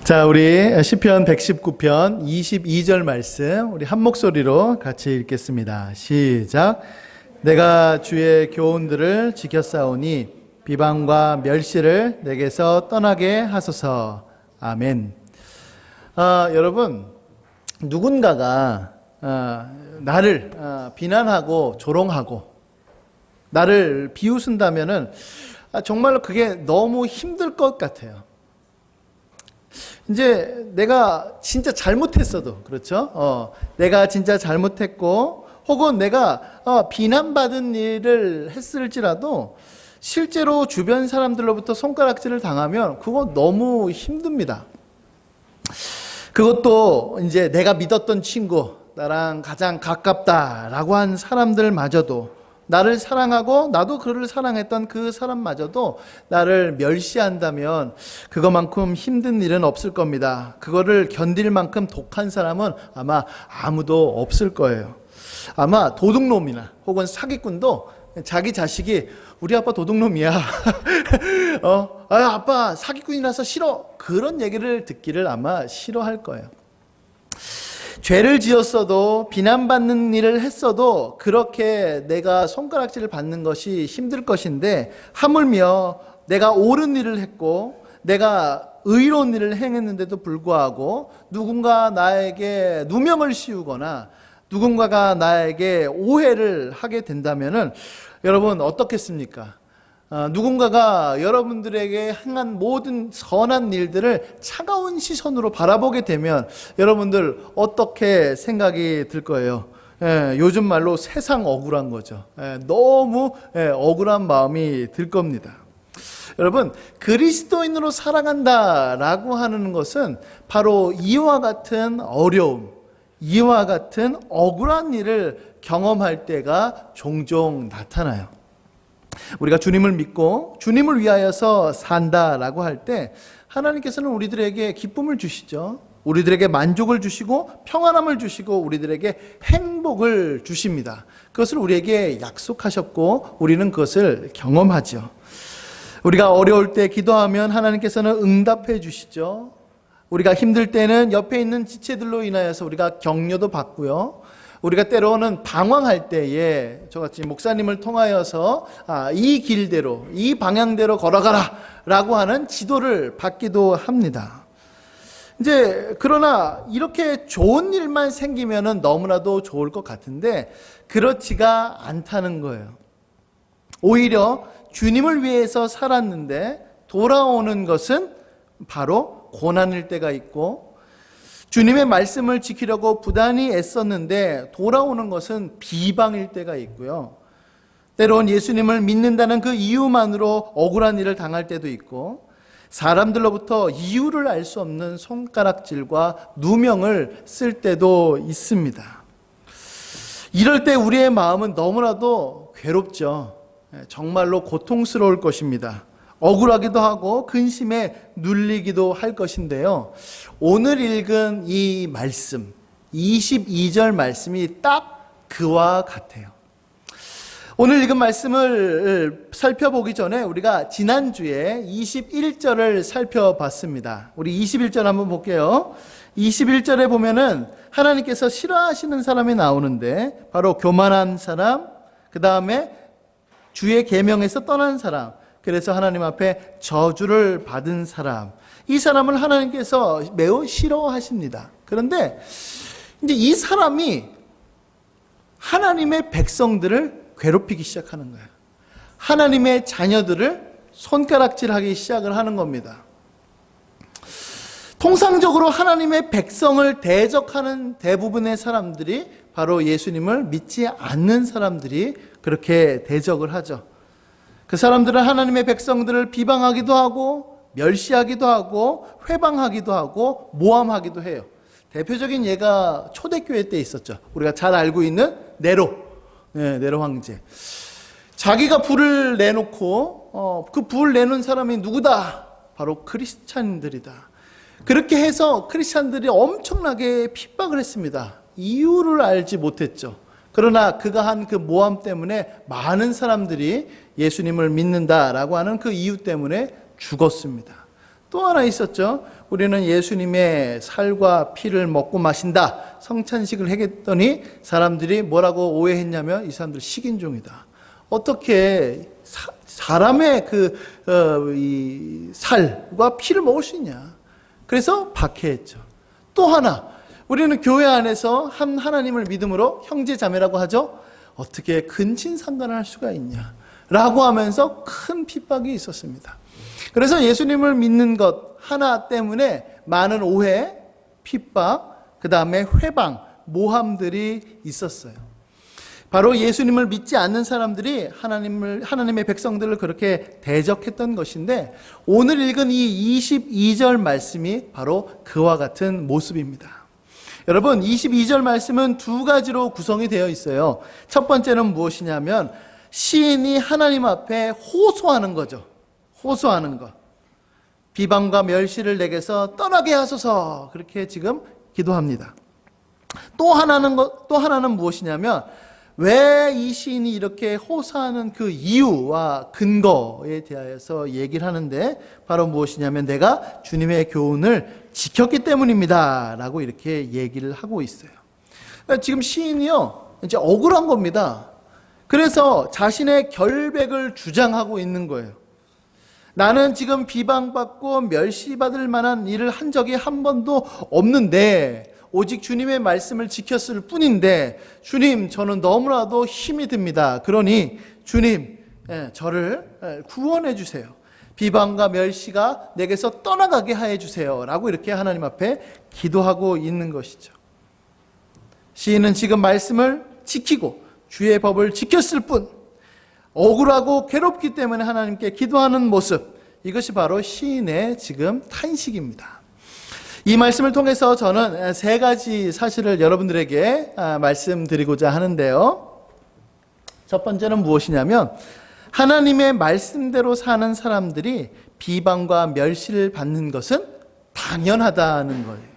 자, 우리 시편 119편 22절 말씀 우리 한 목소리로 같이 읽겠습니다. 시작. 내가 주의 교훈들을 지켰사오니 비방과 멸시를 내게서 떠나게 하소서. 아멘. 여러분, 누군가가 나를 비난하고 조롱하고 나를 비웃은다면은 정말로 그게 너무 힘들 것 같아요. 이제 내가 진짜 잘못했어도, 그렇죠? 내가 진짜 잘못했고, 혹은 내가 비난받은 일을 했을지라도 실제로 주변 사람들로부터 손가락질을 당하면 그거 너무 힘듭니다. 그것도 이제 내가 믿었던 친구, 나랑 가장 가깝다라고 한 사람들마저도, 나를 사랑하고 나도 그를 사랑했던 그 사람마저도 나를 멸시한다면 그거만큼 힘든 일은 없을 겁니다. 그거를 견딜 만큼 독한 사람은 아마 아무도 없을 거예요. 아마 도둑놈이나 혹은 사기꾼도 자기 자식이 우리 아빠 도둑놈이야. 아빠 사기꾼이라서 싫어. 그런 얘기를 듣기를 아마 싫어할 거예요. 죄를 지었어도 비난받는 일을 했어도 그렇게 내가 손가락질을 받는 것이 힘들 것인데, 하물며 내가 옳은 일을 했고 내가 의로운 일을 행했는데도 불구하고 누군가 나에게 누명을 씌우거나 누군가가 나에게 오해를 하게 된다면은 여러분 어떻겠습니까? 누군가가 여러분들에게 행한 모든 선한 일들을 차가운 시선으로 바라보게 되면 여러분들 어떻게 생각이 들 거예요? 요즘 말로 세상 억울한 거죠. 너무 억울한 마음이 들 겁니다. 여러분, 그리스도인으로 살아간다라고 하는 것은 바로 이와 같은 어려움, 이와 같은 억울한 일을 경험할 때가 종종 나타나요. 우리가 주님을 믿고 주님을 위하여서 산다라고 할 때 하나님께서는 우리들에게 기쁨을 주시죠. 우리들에게 만족을 주시고 평안함을 주시고 우리들에게 행복을 주십니다. 그것을 우리에게 약속하셨고 우리는 그것을 경험하죠. 우리가 어려울 때 기도하면 하나님께서는 응답해 주시죠. 우리가 힘들 때는 옆에 있는 지체들로 인하여서 우리가 격려도 받고요. 우리가 때로는 방황할 때에 저같이 목사님을 통하여서 이 길대로, 이 방향대로 걸어가라 라고 하는 지도를 받기도 합니다. 이제 그러나 이렇게 좋은 일만 생기면은 너무나도 좋을 것 같은데 그렇지가 않다는 거예요. 오히려 주님을 위해서 살았는데 돌아오는 것은 바로 고난일 때가 있고, 주님의 말씀을 지키려고 부단히 애썼는데 돌아오는 것은 비방일 때가 있고요. 때론 예수님을 믿는다는 그 이유만으로 억울한 일을 당할 때도 있고, 사람들로부터 이유를 알 수 없는 손가락질과 누명을 쓸 때도 있습니다. 이럴 때 우리의 마음은 너무나도 괴롭죠. 정말로 고통스러울 것입니다. 억울하기도 하고 근심에 눌리기도 할 것인데요. 오늘 읽은 이 말씀, 22절 말씀이 딱 그와 같아요. 오늘 읽은 말씀을 살펴보기 전에 우리가 지난주에 21절을 살펴봤습니다. 우리 21절 한번 볼게요. 21절에 보면은 하나님께서 싫어하시는 사람이 나오는데 바로 교만한 사람, 그 다음에 주의 계명에서 떠난 사람, 그래서 하나님 앞에 저주를 받은 사람, 이 사람을 하나님께서 매우 싫어하십니다. 그런데 이제 이 사람이 하나님의 백성들을 괴롭히기 시작하는 거예요. 하나님의 자녀들을 손가락질하기 시작을 하는 겁니다. 통상적으로 하나님의 백성을 대적하는 대부분의 사람들이 바로 예수님을 믿지 않는 사람들이 그렇게 대적을 하죠. 그 사람들은 하나님의 백성들을 비방하기도 하고 멸시하기도 하고 회방하기도 하고 모함하기도 해요. 대표적인 예가 초대교회 때 있었죠. 우리가 잘 알고 있는 네로 황제. 자기가 불을 내놓고 그 불 내는 사람이 누구다? 바로 크리스찬들이다. 그렇게 해서 크리스찬들이 엄청나게 핍박을 했습니다. 이유를 알지 못했죠. 그러나 그가 한 그 모함 때문에 많은 사람들이 예수님을 믿는다라고 하는 그 이유 때문에 죽었습니다. 또 하나 있었죠. 우리는 예수님의 살과 피를 먹고 마신다, 성찬식을 했더니 사람들이 뭐라고 오해했냐면 이 사람들 식인종이다. 어떻게 사람의 이 살과 피를 먹을 수 있냐. 그래서 박해했죠. 또 하나, 우리는 교회 안에서 한 하나님을 믿음으로 형제 자매라고 하죠. 어떻게 근친상간을 할 수가 있냐 라고 하면서 큰 핍박이 있었습니다. 그래서 예수님을 믿는 것 하나 때문에 많은 오해, 핍박, 그 다음에 회방, 모함들이 있었어요. 바로 예수님을 믿지 않는 사람들이 하나님의 백성들을 그렇게 대적했던 것인데, 오늘 읽은 이 22절 말씀이 바로 그와 같은 모습입니다. 여러분, 22절 말씀은 두 가지로 구성이 되어 있어요. 첫 번째는 무엇이냐면 시인이 하나님 앞에 호소하는 거죠. 호소하는 것. 비방과 멸시를 내게서 떠나게 하소서, 그렇게 지금 기도합니다. 또 하나는 무엇이냐면 왜 이 시인이 이렇게 호소하는 그 이유와 근거에 대하여서 얘기를 하는데, 바로 무엇이냐면 내가 주님의 교훈을 지켰기 때문입니다 라고 이렇게 얘기를 하고 있어요. 그러니까 지금 시인이요, 이제 억울한 겁니다. 그래서 자신의 결백을 주장하고 있는 거예요. 나는 지금 비방받고 멸시받을 만한 일을 한 적이 한 번도 없는데, 오직 주님의 말씀을 지켰을 뿐인데, 주님, 저는 너무나도 힘이 듭니다. 그러니 주님, 저를 구원해 주세요. 비방과 멸시가 내게서 떠나가게 해 주세요 라고 이렇게 하나님 앞에 기도하고 있는 것이죠. 시인은 지금 말씀을 지키고 주의 법을 지켰을 뿐, 억울하고 괴롭기 때문에 하나님께 기도하는 모습, 이것이 바로 시인의 지금 탄식입니다. 이 말씀을 통해서 저는 세 가지 사실을 여러분들에게 말씀드리고자 하는데요. 첫 번째는 무엇이냐면 하나님의 말씀대로 사는 사람들이 비방과 멸시를 받는 것은 당연하다는 거예요.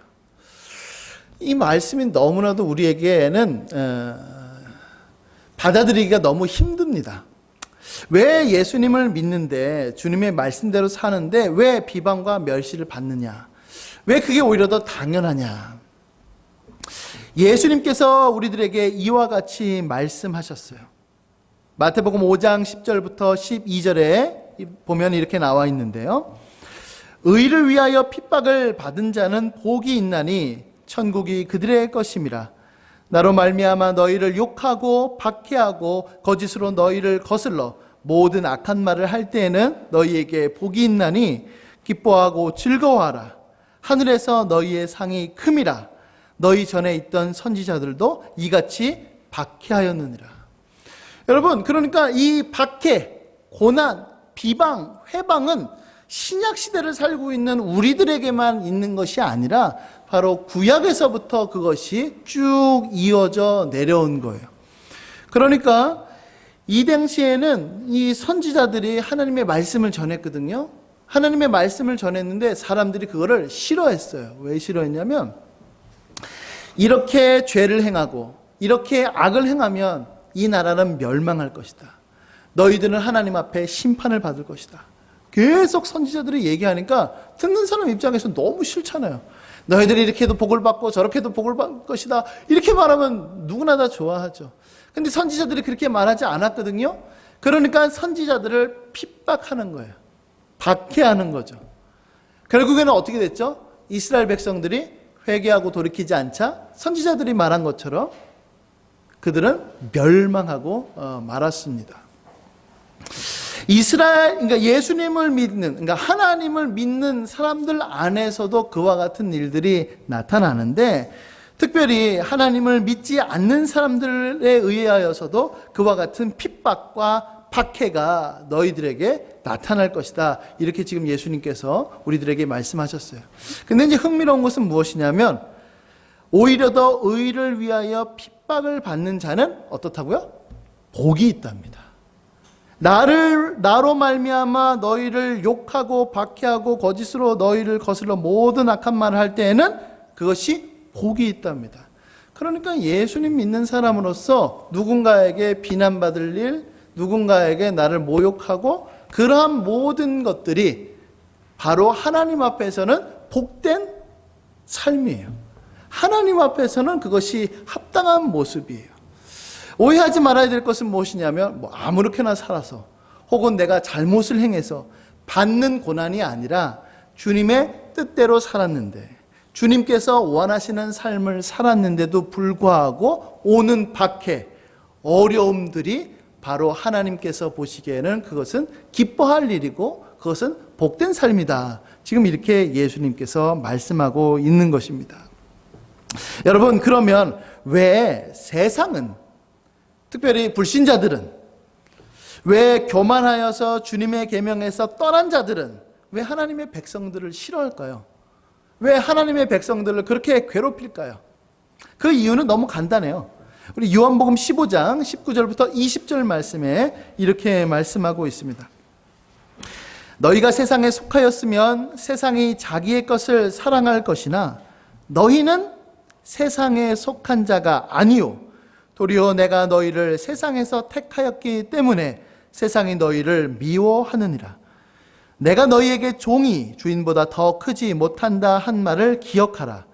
이 말씀이 너무나도 우리에게는 받아들이기가 너무 힘듭니다. 왜 예수님을 믿는데, 주님의 말씀대로 사는데 왜 비방과 멸시를 받느냐? 왜 그게 오히려 더 당연하냐? 예수님께서 우리들에게 이와 같이 말씀하셨어요. 마태복음 5장 10절부터 12절에 보면 이렇게 나와 있는데요. 의를 위하여 핍박을 받은 자는 복이 있나니 천국이 그들의 것임이라. 나로 말미암아 너희를 욕하고 박해하고 거짓으로 너희를 거슬러 모든 악한 말을 할 때에는 너희에게 복이 있나니 기뻐하고 즐거워하라. 하늘에서 너희의 상이 큼이라. 너희 전에 있던 선지자들도 이같이 박해하였느니라. 여러분, 그러니까 이 박해, 고난, 비방, 회방은 신약 시대를 살고 있는 우리들에게만 있는 것이 아니라 바로 구약에서부터 그것이 쭉 이어져 내려온 거예요. 그러니까 이 당시에는 이 선지자들이 하나님의 말씀을 전했거든요. 하나님의 말씀을 전했는데 사람들이 그거를 싫어했어요. 왜 싫어했냐면 이렇게 죄를 행하고 이렇게 악을 행하면 이 나라는 멸망할 것이다. 너희들은 하나님 앞에 심판을 받을 것이다. 계속 선지자들이 얘기하니까 듣는 사람 입장에서 너무 싫잖아요. 너희들이 이렇게 해도 복을 받고 저렇게 해도 복을 받을 것이다. 이렇게 말하면 누구나 다 좋아하죠. 근데 선지자들이 그렇게 말하지 않았거든요. 그러니까 선지자들을 핍박하는 거예요. 박해하는 거죠. 결국에는 어떻게 됐죠? 이스라엘 백성들이 회개하고 돌이키지 않자 선지자들이 말한 것처럼 그들은 멸망하고 말았습니다. 그러니까 예수님을 믿는, 그러니까 하나님을 믿는 사람들 안에서도 그와 같은 일들이 나타나는데, 특별히 하나님을 믿지 않는 사람들에 의하여서도 그와 같은 핍박과 박해가 너희들에게 나타날 것이다. 이렇게 지금 예수님께서 우리들에게 말씀하셨어요. 근데 이제 흥미로운 것은 무엇이냐면, 오히려 더 의를 위하여 핍박을 받는 자는 어떻다고요? 복이 있답니다. 나로 말미암아 너희를 욕하고 박해하고 거짓으로 너희를 거슬러 모든 악한 말을 할 때에는 그것이 복이 있답니다. 그러니까 예수님 믿는 사람으로서 누군가에게 비난받을 일, 누군가에게 나를 모욕하고 그러한 모든 것들이 바로 하나님 앞에서는 복된 삶이에요. 하나님 앞에서는 그것이 합당한 모습이에요. 오해하지 말아야 될 것은 무엇이냐면 아무렇게나 살아서 혹은 내가 잘못을 행해서 받는 고난이 아니라 주님의 뜻대로 살았는데, 주님께서 원하시는 삶을 살았는데도 불구하고 오는 박해, 어려움들이 바로 하나님께서 보시기에는 그것은 기뻐할 일이고 그것은 복된 삶이다. 지금 이렇게 예수님께서 말씀하고 있는 것입니다. 여러분, 그러면 왜 세상은, 특별히 불신자들은, 왜 교만하여서 주님의 계명에서 떠난 자들은 왜 하나님의 백성들을 싫어할까요? 왜 하나님의 백성들을 그렇게 괴롭힐까요? 그 이유는 너무 간단해요. 우리 요한복음 15장 19절부터 20절 말씀에 이렇게 말씀하고 있습니다. 너희가 세상에 속하였으면 세상이 자기의 것을 사랑할 것이나 너희는 세상에 속한 자가 아니요 도리어 내가 너희를 세상에서 택하였기 때문에 세상이 너희를 미워하느니라. 내가 너희에게 종이 주인보다 더 크지 못한다 한 말을 기억하라.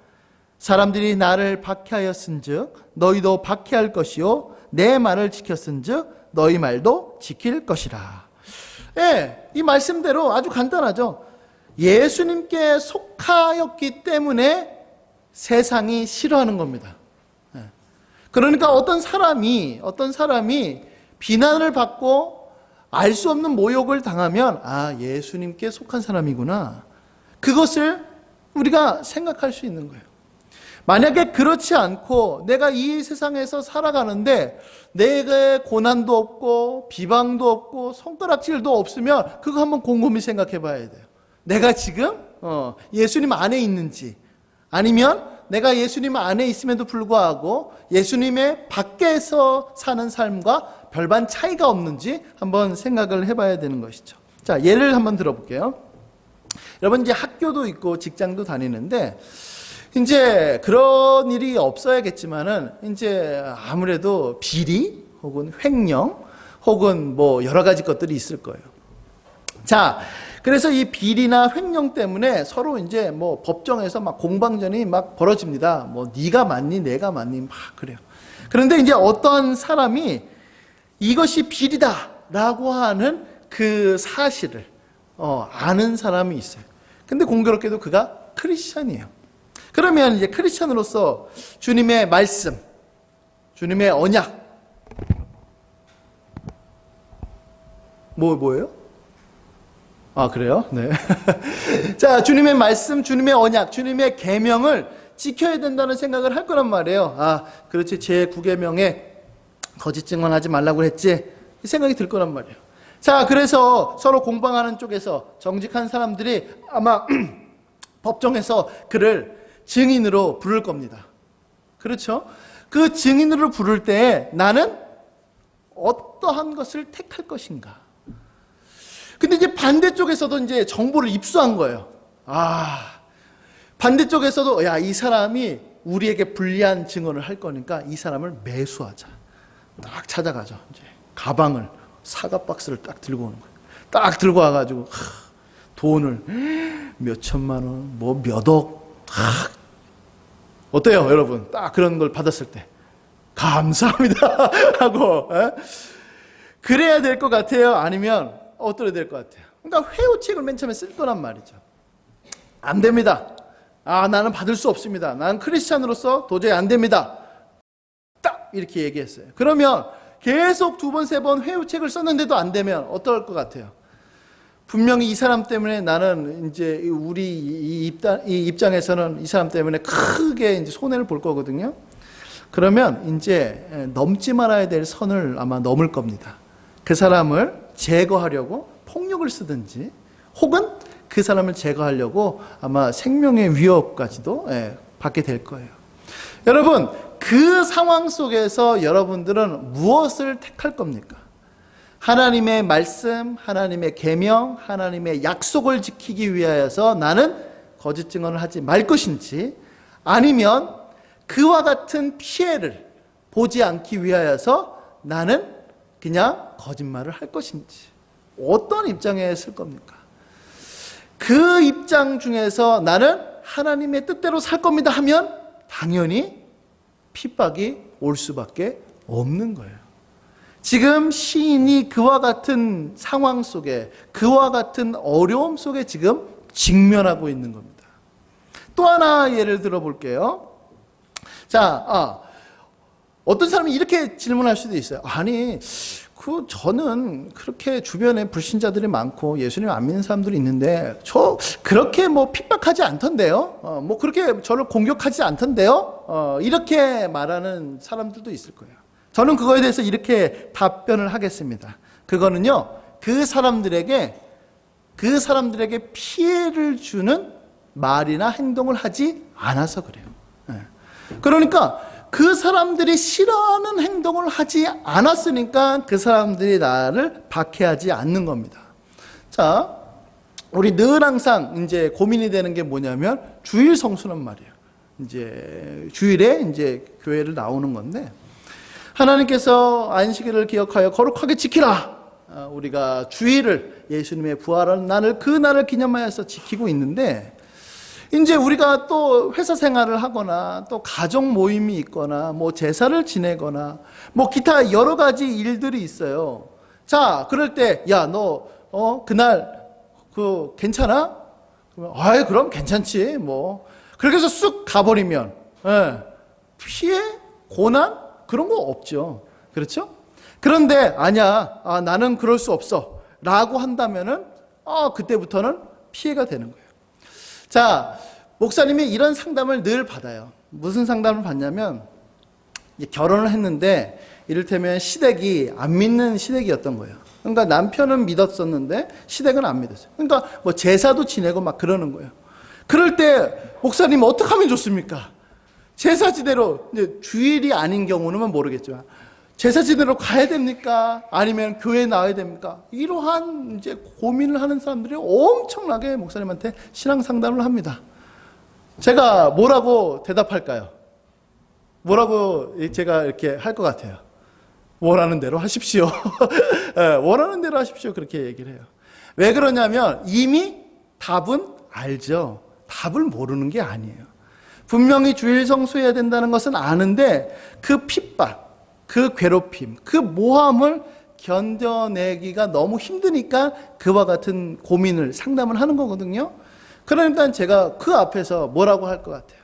사람들이 나를 박해하였은즉 너희도 박해할 것이요 내 말을 지켰은즉 너희 말도 지킬 것이라. 예, 이 말씀대로 아주 간단하죠. 예수님께 속하였기 때문에 세상이 싫어하는 겁니다. 예. 그러니까 어떤 사람이 비난을 받고 알 수 없는 모욕을 당하면 예수님께 속한 사람이구나. 그것을 우리가 생각할 수 있는 거예요. 만약에 그렇지 않고 내가 이 세상에서 살아가는데 내게 고난도 없고 비방도 없고 손가락질도 없으면 그거 한번 곰곰이 생각해 봐야 돼요. 내가 지금 예수님 안에 있는지, 아니면 내가 예수님 안에 있음에도 불구하고 예수님의 밖에서 사는 삶과 별반 차이가 없는지 한번 생각을 해봐야 되는 것이죠. 자, 예를 한번 들어볼게요. 여러분, 이제 학교도 있고 직장도 다니는데 이제 그런 일이 없어야겠지만은 이제 아무래도 비리 혹은 횡령 혹은 뭐 여러 가지 것들이 있을 거예요. 자, 그래서 이 비리나 횡령 때문에 서로 이제 뭐 법정에서 막 공방전이 막 벌어집니다. 뭐 네가 맞니 내가 맞니 막 그래요. 그런데 이제 어떤 사람이 이것이 비리다라고 하는 그 사실을 아는 사람이 있어요. 근데 공교롭게도 그가 크리스천이에요. 그러면 이제 크리스천으로서 주님의 말씀, 주님의 언약, 뭐예요? 그래요? 네. 자, 주님의 말씀, 주님의 언약, 주님의 계명을 지켜야 된다는 생각을 할 거란 말이에요. 그렇지, 제 9계명에 거짓 증언하지 말라고 했지, 이 생각이 들 거란 말이에요. 자, 그래서 서로 공방하는 쪽에서 정직한 사람들이 아마 법정에서 그를 증인으로 부를 겁니다. 그렇죠? 그 증인으로 부를 때 나는 어떠한 것을 택할 것인가? 근데 이제 반대쪽에서도 이제 정보를 입수한 거예요. 반대쪽에서도 이 사람이 우리에게 불리한 증언을 할 거니까 이 사람을 매수하자. 딱 찾아가죠. 이제 가방을, 사과 박스를 딱 들고 오는 거예요. 딱 들고 와가지고 돈을 몇 천만 원, 뭐 몇 억, 어때요, 여러분? 딱 그런 걸 받았을 때 감사합니다 하고 그래야 될 것 같아요? 아니면 어떠야 될 것 같아요? 그러니까 회유책을 맨 처음에 쓸 거란 말이죠. 안 됩니다. 나는 받을 수 없습니다. 나는 크리스찬으로서 도저히 안 됩니다. 딱 이렇게 얘기했어요. 그러면 계속 2번, 3번 회유책을 썼는데도 안 되면 어떨 것 같아요? 분명히 이 사람 때문에 나는 이제 우리 이 입장에서는 이 사람 때문에 크게 이제 손해를 볼 거거든요. 그러면 이제 넘지 말아야 될 선을 아마 넘을 겁니다. 그 사람을 제거하려고 폭력을 쓰든지, 혹은 그 사람을 제거하려고 아마 생명의 위협까지도 받게 될 거예요. 여러분, 그 상황 속에서 여러분들은 무엇을 택할 겁니까? 하나님의 말씀, 하나님의 계명, 하나님의 약속을 지키기 위하여서 나는 거짓 증언을 하지 말 것인지, 아니면 그와 같은 피해를 보지 않기 위하여서 나는 그냥 거짓말을 할 것인지, 어떤 입장에 쓸 겁니까? 그 입장 중에서 나는 하나님의 뜻대로 살 겁니다 하면 당연히 핍박이 올 수밖에 없는 거예요. 지금 시인이 그와 같은 상황 속에, 그와 같은 어려움 속에 지금 직면하고 있는 겁니다. 또 하나 예를 들어 볼게요. 자, 어떤 사람이 이렇게 질문할 수도 있어요. 아니, 저는 그렇게 주변에 불신자들이 많고 예수님 안 믿는 사람들이 있는데 저 그렇게 뭐 핍박하지 않던데요? 뭐 그렇게 저를 공격하지 않던데요? 이렇게 말하는 사람들도 있을 거예요. 저는 그거에 대해서 이렇게 답변을 하겠습니다. 그거는요, 그 사람들에게 피해를 주는 말이나 행동을 하지 않아서 그래요. 그러니까 그 사람들이 싫어하는 행동을 하지 않았으니까 그 사람들이 나를 박해하지 않는 겁니다. 자, 우리 늘 항상 이제 고민이 되는 게 뭐냐면 주일 성수는 말이에요. 이제 주일에 이제 교회를 나오는 건데 하나님께서 안식일을 기억하여 거룩하게 지키라. 우리가 주일을 예수님의 부활한 날을 그 날을 기념하여서 지키고 있는데 이제 우리가 또 회사 생활을 하거나 또 가족 모임이 있거나 뭐 제사를 지내거나 뭐 기타 여러 가지 일들이 있어요. 자, 그럴 때 야, 너 그날 괜찮아? 그럼 괜찮지. 뭐 그렇게 해서 쑥 가버리면 피해, 고난 그런 거 없죠. 그렇죠? 그런데 아니야, 나는 그럴 수 없어 라고 한다면은 그때부터는 피해가 되는 거예요. 자, 목사님이 이런 상담을 늘 받아요. 무슨 상담을 받냐면 결혼을 했는데 이를테면 시댁이 안 믿는 시댁이었던 거예요. 그러니까 남편은 믿었었는데 시댁은 안 믿었어요. 그러니까 뭐 제사도 지내고 막 그러는 거예요. 그럴 때 목사님 어떻게 하면 좋습니까? 제사 지내러, 이제 주일이 아닌 경우는 모르겠지만 제사 지내러 가야 됩니까? 아니면 교회에 나와야 됩니까? 이러한 이제 고민을 하는 사람들이 엄청나게 목사님한테 신앙 상담을 합니다. 제가 뭐라고 대답할까요? 뭐라고 제가 이렇게 할 것 같아요? 원하는 대로 하십시오. 원하는 대로 하십시오. 그렇게 얘기를 해요. 왜 그러냐면 이미 답은 알죠. 답을 모르는 게 아니에요. 분명히 주일 성수해야 된다는 것은 아는데 그 핍박, 그 괴롭힘, 그 모함을 견뎌내기가 너무 힘드니까 그와 같은 고민을 상담을 하는 거거든요. 그러니까 제가 그 앞에서 뭐라고 할 것 같아요?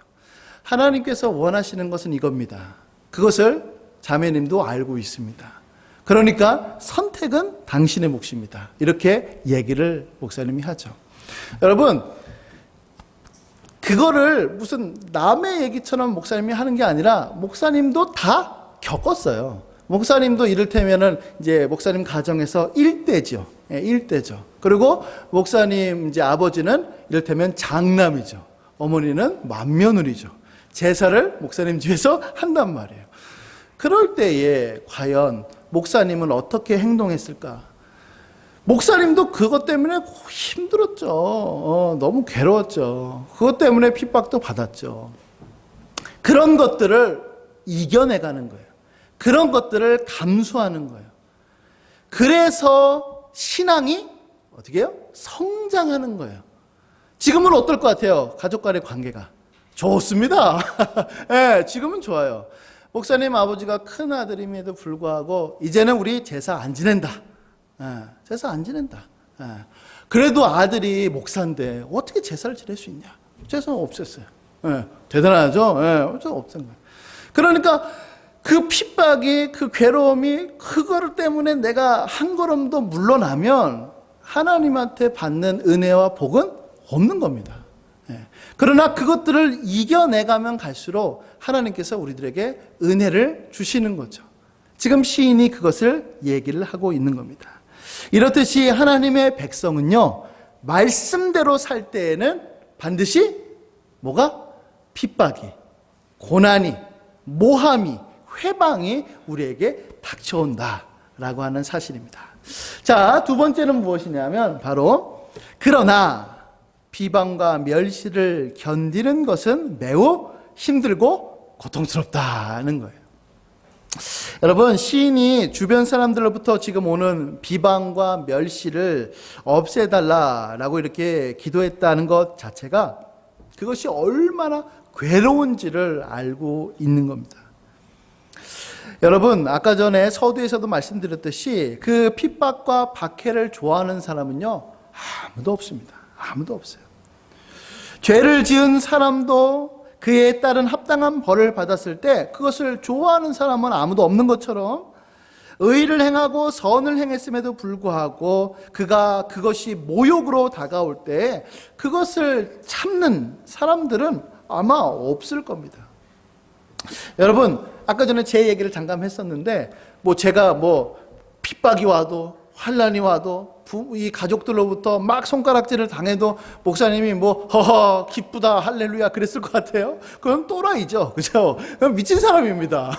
하나님께서 원하시는 것은 이겁니다. 그것을 자매님도 알고 있습니다. 그러니까 선택은 당신의 몫입니다. 이렇게 얘기를 목사님이 하죠. 여러분, 그거를 무슨 남의 얘기처럼 목사님이 하는 게 아니라 목사님도 다 겪었어요. 목사님도 이를테면은 이제 목사님 가정에서 일대죠. 일대죠. 그리고 목사님 이제 아버지는 이를테면 장남이죠. 어머니는 맏며느리죠. 제사를 목사님 집에서 한단 말이에요. 그럴 때에 과연 목사님은 어떻게 행동했을까? 목사님도 그것 때문에 힘들었죠. 너무 괴로웠죠. 그것 때문에 핍박도 받았죠. 그런 것들을 이겨내가는 거예요. 그런 것들을 감수하는 거예요. 그래서 신앙이 어떻게 해요? 성장하는 거예요. 지금은 어떨 것 같아요? 가족 간의 관계가 좋습니다. 네, 지금은 좋아요. 목사님 아버지가 큰 아들임에도 불구하고 이제는 우리 제사 안 지낸다. 제사 안 지낸다. 그래도 아들이 목사인데 어떻게 제사를 지낼 수 있냐? 제사는 없앴어요. 대단하죠? 없앤 거예요. 그러니까 그 핍박이, 그 괴로움이 그거를 때문에 내가 한 걸음도 물러나면 하나님한테 받는 은혜와 복은 없는 겁니다. 그러나 그것들을 이겨내가면 갈수록 하나님께서 우리들에게 은혜를 주시는 거죠. 지금 시인이 그것을 얘기를 하고 있는 겁니다. 이렇듯이 하나님의 백성은요, 말씀대로 살 때에는 반드시 뭐가? 핍박이, 고난이, 모함이, 회방이 우리에게 닥쳐온다라고 하는 사실입니다. 자, 두 번째는 무엇이냐면 바로 그러나 비방과 멸시를 견디는 것은 매우 힘들고 고통스럽다는 거예요. 여러분, 시인이 주변 사람들로부터 지금 오는 비방과 멸시를 없애달라라고 이렇게 기도했다는 것 자체가 그것이 얼마나 괴로운지를 알고 있는 겁니다. 여러분, 아까 전에 서두에서도 말씀드렸듯이 그 핍박과 박해를 좋아하는 사람은요, 아무도 없습니다. 아무도 없어요. 죄를 지은 사람도 그에 따른 합당한 벌을 받았을 때 그것을 좋아하는 사람은 아무도 없는 것처럼 의를 행하고 선을 행했음에도 불구하고 그것이 모욕으로 다가올 때 그것을 참는 사람들은 아마 없을 겁니다. 여러분, 아까 전에 제 얘기를 잠깐 했었는데 제가 핍박이 와도 환난이 와도 이 가족들로부터 막 손가락질을 당해도 목사님이 허허 기쁘다 할렐루야 그랬을 것 같아요? 그건 또라이죠. 그죠? 그건 미친 사람입니다.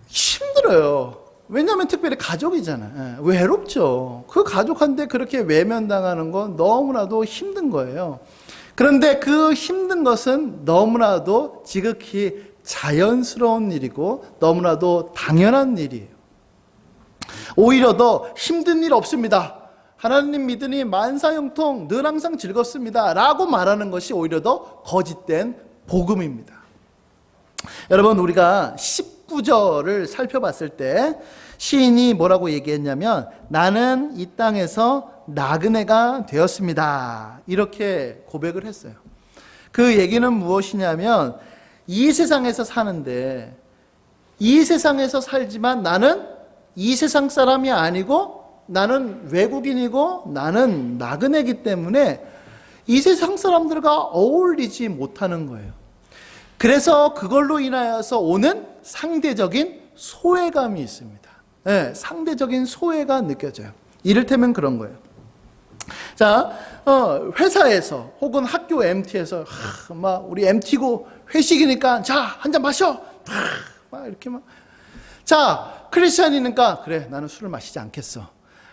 힘들어요. 왜냐하면 특별히 가족이잖아요. 외롭죠. 그 가족한테 그렇게 외면당하는 건 너무나도 힘든 거예요. 그런데 그 힘든 것은 너무나도 지극히 자연스러운 일이고 너무나도 당연한 일이에요. 오히려 더 힘든 일 없습니다. 하나님 믿으니 만사형통 늘 항상 즐겁습니다. 라고 말하는 것이 오히려 더 거짓된 복음입니다. 여러분, 우리가 19절을 살펴봤을 때 시인이 뭐라고 얘기했냐면 나는 이 땅에서 나그네가 되었습니다. 이렇게 고백을 했어요. 그 얘기는 무엇이냐면 이 세상에서 사는데 이 세상에서 살지만 나는 이 세상 사람이 아니고 나는 외국인이고 나는 나그네이기 때문에 이 세상 사람들과 어울리지 못하는 거예요. 그래서 그걸로 인하여서 오는 상대적인 소외감이 있습니다. 네, 상대적인 소외가 느껴져요. 이를테면 그런 거예요. 자, 회사에서 혹은 학교 MT에서 우리 MT고 회식이니까 자, 한 잔 마셔. 막 이렇게 자, 크리스찬이니까 그래, 나는 술을 마시지 않겠어.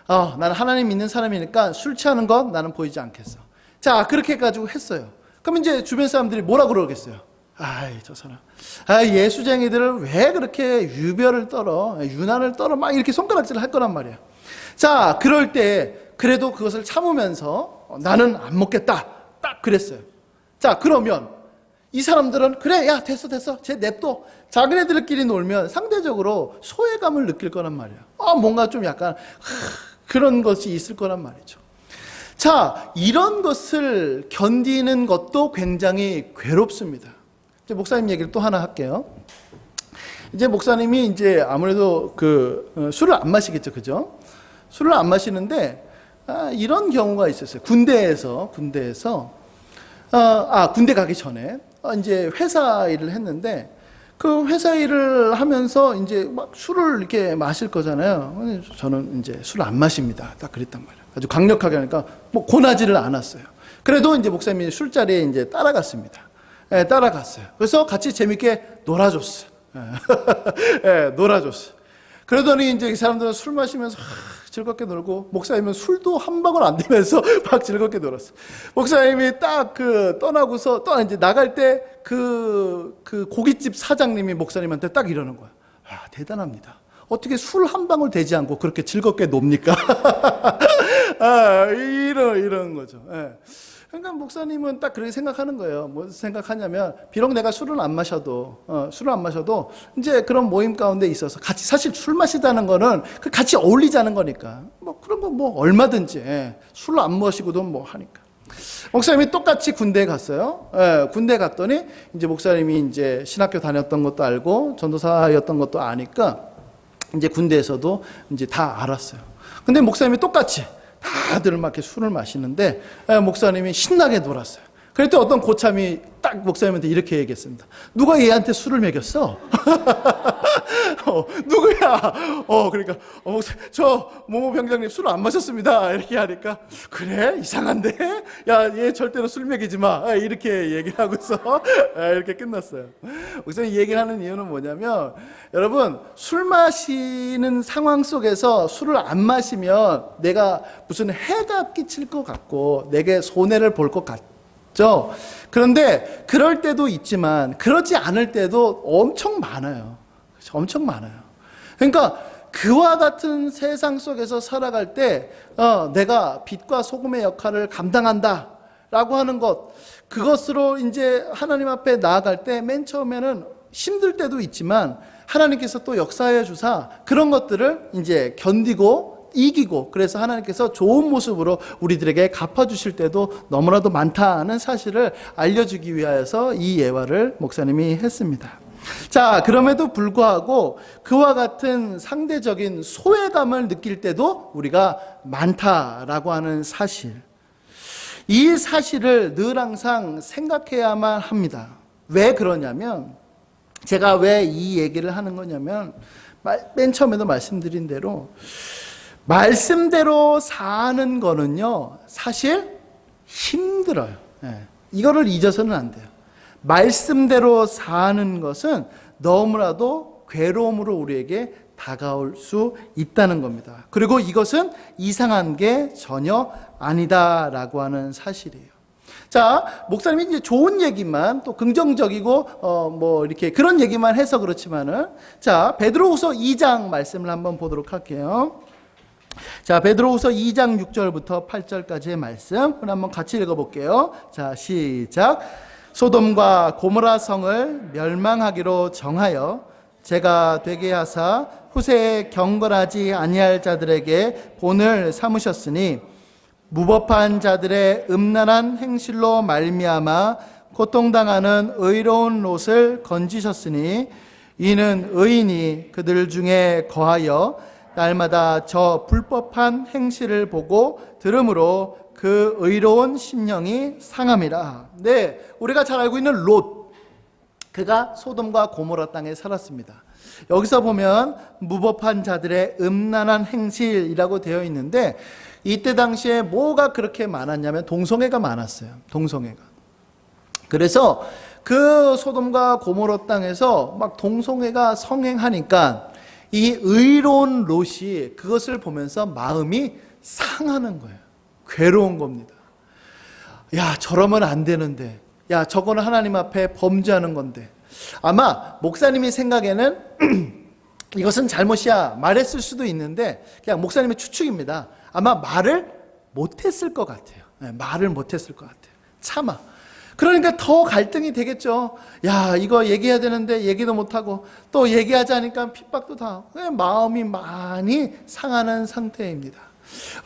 나는 하나님 믿는 사람이니까 술 취하는 건 나는 보이지 않겠어. 자, 그렇게 해가지고 했어요. 그럼 이제 주변 사람들이 뭐라 그러겠어요? 저 사람. 예수쟁이들을 왜 그렇게 유별을 떨어, 유난을 떨어, 막 이렇게 손가락질을 할 거란 말이에요. 자, 그럴 때 그래도 그것을 참으면서 나는 안 먹겠다. 딱 그랬어요. 자, 그러면 이 사람들은 그래, 야, 됐어. 쟤 냅둬. 자기네들끼리 놀면 상대적으로 소외감을 느낄 거란 말이에요. 뭔가 좀 약간 그런 것이 있을 거란 말이죠. 자, 이런 것을 견디는 것도 굉장히 괴롭습니다. 이제 목사님 얘기를 또 하나 할게요. 이제 목사님이 이제 아무래도 술을 안 마시겠죠, 그죠? 술을 안 마시는데 이런 경우가 있었어요. 군대에서 군대 가기 전에 이제 회사 일을 했는데 그 회사 일을 하면서 이제 막 술을 이렇게 마실 거잖아요. 저는 이제 술을 안 마십니다. 딱 그랬단 말이에요. 아주 강력하게 하니까 권하지를 않았어요. 그래도 이제 목사님이 술자리에 이제 따라갔습니다. 따라갔어요. 그래서 같이 재밌게 놀아줬어요. 놀아줬어요. 그러더니 이제 이 사람들은 술 마시면서 즐겁게 놀고 목사님은 술도 한 방울 안 되면서 막 즐겁게 놀았어요. 목사님이 딱 떠나고서 또 이제 나갈 때 그 고깃집 사장님이 목사님한테 딱 이러는 거야. 대단합니다. 어떻게 술 한 방울 되지 않고 그렇게 즐겁게 놉니까? 이런 거죠. 그러니까 목사님은 딱 그렇게 생각하는 거예요. 뭐 생각하냐면 비록 내가 술을 안 마셔도 이제 그런 모임 가운데 있어서 같이 사실 술 마시다는 거는 같이 어울리자는 거니까 그런 거 얼마든지 술 안 마시고도 하니까. 목사님이 똑같이 군대에 갔어요. 군대 갔더니 이제 목사님이 이제 신학교 다녔던 것도 알고 전도사였던 것도 아니까 이제 군대에서도 이제 다 알았어요. 근데 목사님이 똑같이 다들 막 이렇게 술을 마시는데 목사님이 신나게 놀았어요. 그랬더니 어떤 고참이 딱 목사님한테 이렇게 얘기했습니다. 누가 얘한테 술을 먹였어? 누구야? 그러니까 목사님, 저 모모 병장님 술을 안 마셨습니다. 이렇게 하니까 그래? 이상한데? 야, 얘 절대로 술 먹이지 마. 이렇게 얘기를 하고서 이렇게 끝났어요. 목사님 얘기를 하는 이유는 뭐냐면 여러분, 술 마시는 상황 속에서 술을 안 마시면 내가 무슨 해가 끼칠 것 같고 내게 손해를 볼 것 같죠. 그런데 그럴 때도 있지만 그러지 않을 때도 엄청 많아요. 엄청 많아요. 그러니까 그와 같은 세상 속에서 살아갈 때 내가 빛과 소금의 역할을 감당한다라고 하는 것, 그것으로 이제 하나님 앞에 나아갈 때 맨 처음에는 힘들 때도 있지만 하나님께서 또 역사해 주사 그런 것들을 이제 견디고 이기고, 그래서 하나님께서 좋은 모습으로 우리들에게 갚아주실 때도 너무나도 많다는 사실을 알려주기 위하여서 이 예화를 목사님이 했습니다. 자, 그럼에도 불구하고 그와 같은 상대적인 소외감을 느낄 때도 우리가 많다라고 하는 사실, 이 사실을 늘 항상 생각해야만 합니다. 왜 그러냐면, 제가 왜 이 얘기를 하는 거냐면, 맨 처음에도 말씀드린 대로 말씀대로 사는 거는요 사실 힘들어요. 이거를 잊어서는 안 돼요. 말씀대로 사는 것은 너무나도 괴로움으로 우리에게 다가올 수 있다는 겁니다. 그리고 이것은 이상한 게 전혀 아니다라고 하는 사실이에요. 자, 목사님이 이제 좋은 얘기만, 또 긍정적이고 뭐 이렇게 그런 얘기만 해서 그렇지만은, 자, 베드로후서 2장 말씀을 한번 보도록 할게요. 자, 베드로후서 2장 6절부터 8절까지의 말씀 우리 한번 같이 읽어볼게요. 자, 시작. 소돔과 고모라 성을 멸망하기로 정하여 제가 되게 하사 후세에 경건하지 아니할 자들에게 본을 삼으셨으니, 무법한 자들의 음란한 행실로 말미암아 고통당하는 의로운 롯을 건지셨으니, 이는 의인이 그들 중에 거하여 날마다 저 불법한 행실을 보고 들음으로 그 의로운 심령이 상함이라. 네, 우리가 잘 알고 있는 롯, 그가 소돔과 고모라 땅에 살았습니다. 여기서 보면 무법한 자들의 음란한 행실이라고 되어 있는데, 이때 당시에 뭐가 그렇게 많았냐면 동성애가 많았어요. 동성애가. 그래서 그 소돔과 고모라 땅에서 막 동성애가 성행하니까 이 의로운 롯이 그것을 보면서 마음이 상하는 거예요. 괴로운 겁니다. 야, 저러면 안 되는데, 야, 저거는 하나님 앞에 범죄하는 건데. 아마 목사님이 생각에는 이것은 잘못이야 말했을 수도 있는데, 그냥 목사님의 추측입니다. 아마 말을 못했을 것 같아요. 말을 못했을 것 같아요. 차마. 그러니까 더 갈등이 되겠죠. 야, 이거 얘기해야 되는데 얘기도 못하고, 또 얘기하자니까 핍박도 다. 마음이 많이 상하는 상태입니다.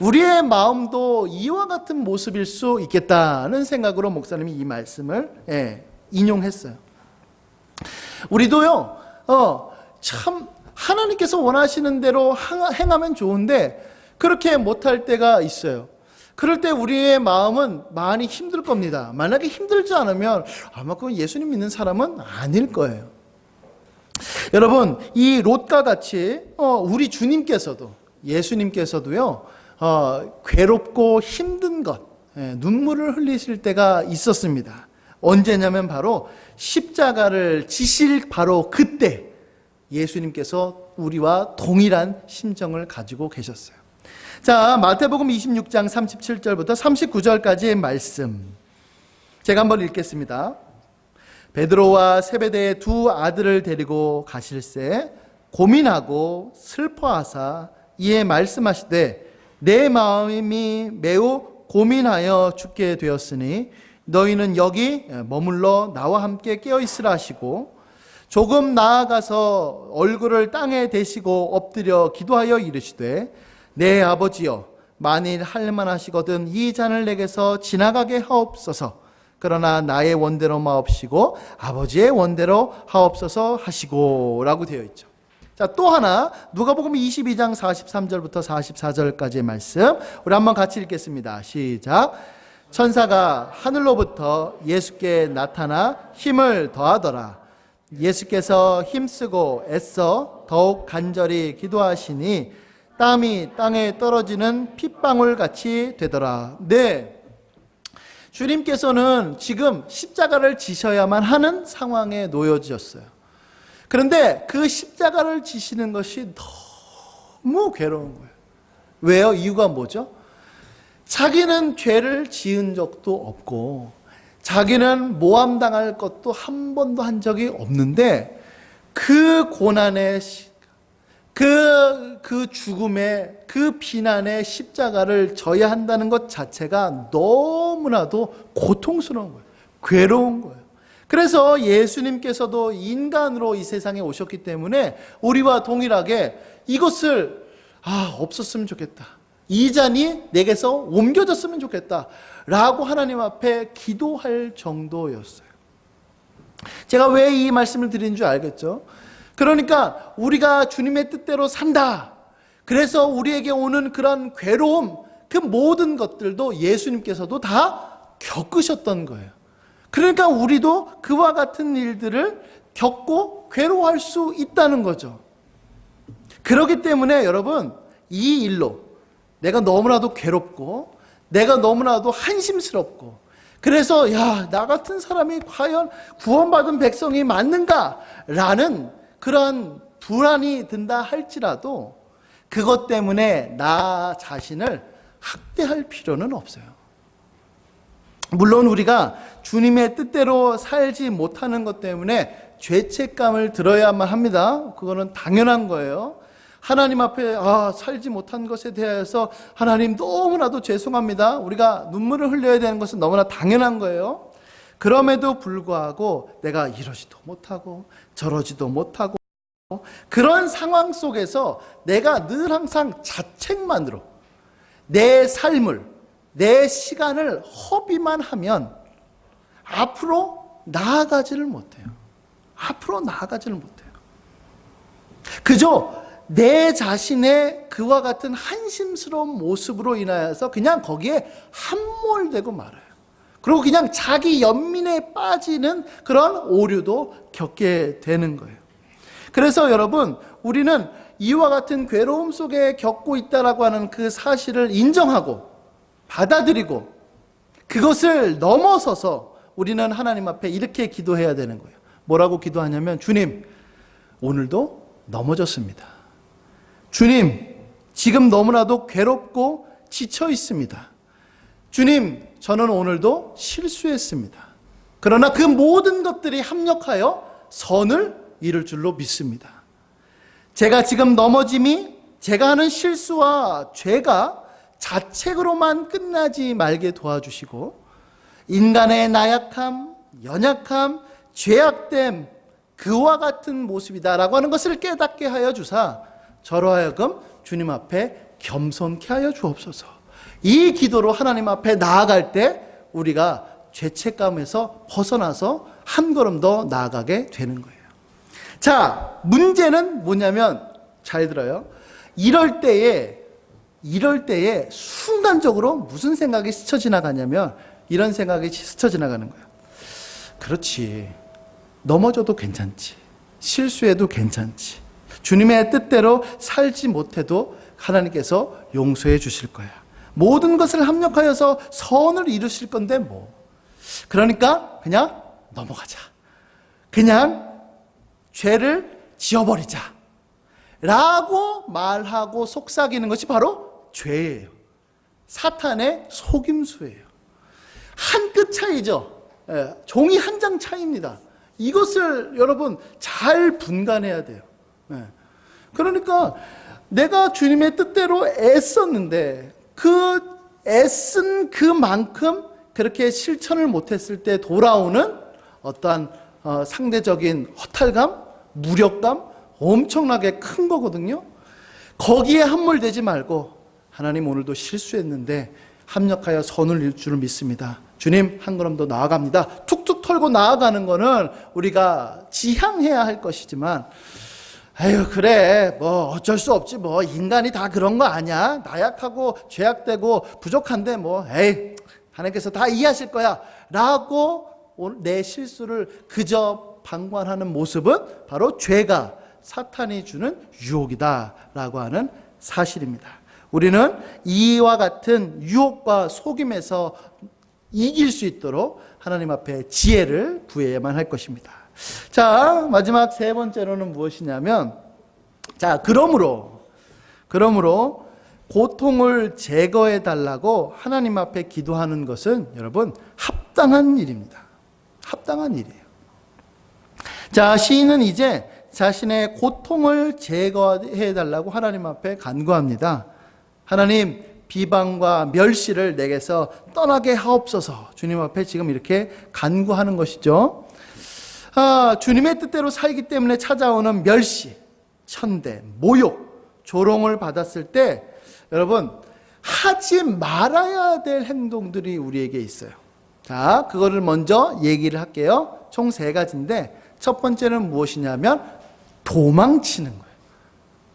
우리의 마음도 이와 같은 모습일 수 있겠다는 생각으로 목사님이 이 말씀을 인용했어요. 우리도요, 참 하나님께서 원하시는 대로 행하면 좋은데 그렇게 못할 때가 있어요. 그럴 때 우리의 마음은 많이 힘들 겁니다. 만약에 힘들지 않으면 아마 그건 예수님 믿는 사람은 아닐 거예요. 여러분, 이 롯과 같이 우리 주님께서도, 예수님께서도요, 괴롭고 힘든 것, 눈물을 흘리실 때가 있었습니다. 언제냐면 바로 십자가를 지실 바로 그때 예수님께서 우리와 동일한 심정을 가지고 계셨어요. 자, 마태복음 26장 37절부터 39절까지의 말씀 제가 한번 읽겠습니다. 베드로와 세베대의 두 아들을 데리고 가실새 고민하고 슬퍼하사 이에 말씀하시되, 내 마음이 매우 고민하여 죽게 되었으니 너희는 여기 머물러 나와 함께 깨어있으라 하시고, 조금 나아가서 얼굴을 땅에 대시고 엎드려 기도하여 이르시되, 내 아버지여, 만일 할만하시거든 이 잔을 내게서 지나가게 하옵소서. 그러나 나의 원대로 마옵시고 아버지의 원대로 하옵소서 하시고 라고 되어 있죠. 자, 또 하나 누가복음 22장 43절부터 44절까지의 말씀 우리 한번 같이 읽겠습니다. 시작. 천사가 하늘로부터 예수께 나타나 힘을 더하더라. 예수께서 힘쓰고 애써 더욱 간절히 기도하시니 땀이 땅에 떨어지는 핏방울 같이 되더라. 네, 주님께서는 지금 십자가를 지셔야만 하는 상황에 놓여졌어요. 그런데 그 십자가를 지시는 것이 너무 괴로운 거예요. 왜요? 이유가 뭐죠? 자기는 죄를 지은 적도 없고 자기는 모함당할 것도 한 번도 한 적이 없는데 그 고난의 그 죽음의 그 비난의 십자가를 져야 한다는 것 자체가 너무나도 고통스러운 거예요. 괴로운 거예요. 그래서 예수님께서도 인간으로 이 세상에 오셨기 때문에 우리와 동일하게 이것을 없었으면 좋겠다. 이 잔이 내게서 옮겨졌으면 좋겠다. 라고 하나님 앞에 기도할 정도였어요. 제가 왜 이 말씀을 드린 줄 알겠죠? 그러니까 우리가 주님의 뜻대로 산다. 그래서 우리에게 오는 그런 괴로움, 그 모든 것들도 예수님께서도 다 겪으셨던 거예요. 그러니까 우리도 그와 같은 일들을 겪고 괴로워할 수 있다는 거죠. 그렇기 때문에 여러분, 이 일로 내가 너무나도 괴롭고 내가 너무나도 한심스럽고 그래서 나 같은 사람이 과연 구원받은 백성이 맞는가라는 그런 불안이 든다 할지라도 그것 때문에 나 자신을 학대할 필요는 없어요. 물론 우리가 주님의 뜻대로 살지 못하는 것 때문에 죄책감을 들어야만 합니다. 그거는 당연한 거예요. 하나님 앞에 살지 못한 것에 대해서 하나님 너무나도 죄송합니다. 우리가 눈물을 흘려야 되는 것은 너무나 당연한 거예요. 그럼에도 불구하고 내가 이러지도 못하고 저러지도 못하고 그런 상황 속에서 내가 늘 항상 자책만으로 내 삶을 내 시간을 허비만 하면 앞으로 나아가지를 못해요. 앞으로 나아가지를 못해요. 그저 내 자신의 그와 같은 한심스러운 모습으로 인하여서 그냥 거기에 함몰되고 말아요. 그리고 그냥 자기 연민에 빠지는 그런 오류도 겪게 되는 거예요. 그래서 여러분, 우리는 이와 같은 괴로움 속에 겪고 있다라고 하는 그 사실을 인정하고 받아들이고 그것을 넘어서서 우리는 하나님 앞에 이렇게 기도해야 되는 거예요. 뭐라고 기도하냐면, 주님, 오늘도 넘어졌습니다. 주님, 지금 너무나도 괴롭고 지쳐 있습니다. 주님, 저는 오늘도 실수했습니다. 그러나 그 모든 것들이 합력하여 선을 이룰 줄로 믿습니다. 제가 지금 넘어짐이 제가 하는 실수와 죄가 자책으로만 끝나지 말게 도와주시고 인간의 나약함, 연약함, 죄악됨, 그와 같은 모습이다라고 하는 것을 깨닫게 하여 주사 저로 하여금 주님 앞에 겸손케 하여 주옵소서. 이 기도로 하나님 앞에 나아갈 때 우리가 죄책감에서 벗어나서 한 걸음 더 나아가게 되는 거예요. 자, 문제는 뭐냐면, 잘 들어요. 이럴 때에 순간적으로 무슨 생각이 스쳐 지나가냐면 이런 생각이 스쳐 지나가는 거예요. 그렇지. 넘어져도 괜찮지. 실수해도 괜찮지. 주님의 뜻대로 살지 못해도 하나님께서 용서해 주실 거야. 모든 것을 합력하여서 선을 이루실 건데 뭐. 그러니까 그냥 넘어가자. 그냥 죄를 지어버리자. 라고 말하고 속삭이는 것이 바로 죄예요. 사탄의 속임수예요. 한 끗 차이죠. 종이 한 장 차이입니다. 이것을 여러분 잘 분간해야 돼요. 그러니까 내가 주님의 뜻대로 애썼는데 그 애쓴 그만큼 그렇게 실천을 못했을 때 돌아오는 어떠한 상대적인 허탈감, 무력감 엄청나게 큰 거거든요. 거기에 함몰되지 말고 하나님, 오늘도 실수했는데 합력하여 선을 이룰 줄 믿습니다. 주님, 한 걸음 더 나아갑니다. 툭툭 털고 나아가는 거는 우리가 지향해야 할 것이지만, 아유 그래 뭐 어쩔 수 없지, 뭐 인간이 다 그런 거 아니야, 나약하고 죄악되고 부족한데 뭐 에이 하나님께서 다 이해하실 거야 라고 내 실수를 그저 방관하는 모습은 바로 죄가, 사탄이 주는 유혹이다 라고 하는 사실입니다. 우리는 이와 같은 유혹과 속임에서 이길 수 있도록 하나님 앞에 지혜를 구해야만 할 것입니다. 자, 마지막 세 번째로는 무엇이냐면, 자, 그러므로 고통을 제거해 달라고 하나님 앞에 기도하는 것은 여러분 합당한 일입니다. 합당한 일이에요. 자, 시인은 이제 자신의 고통을 제거해 달라고 하나님 앞에 간구합니다. 하나님, 비방과 멸시를 내게서 떠나게 하옵소서. 주님 앞에 지금 이렇게 간구하는 것이죠. 주님의 뜻대로 살기 때문에 찾아오는 멸시, 천대, 모욕, 조롱을 받았을 때 여러분, 하지 말아야 될 행동들이 우리에게 있어요. 자, 그거를 먼저 얘기를 할게요. 총 3가지인데 첫 번째는 무엇이냐면 도망치는 거예요.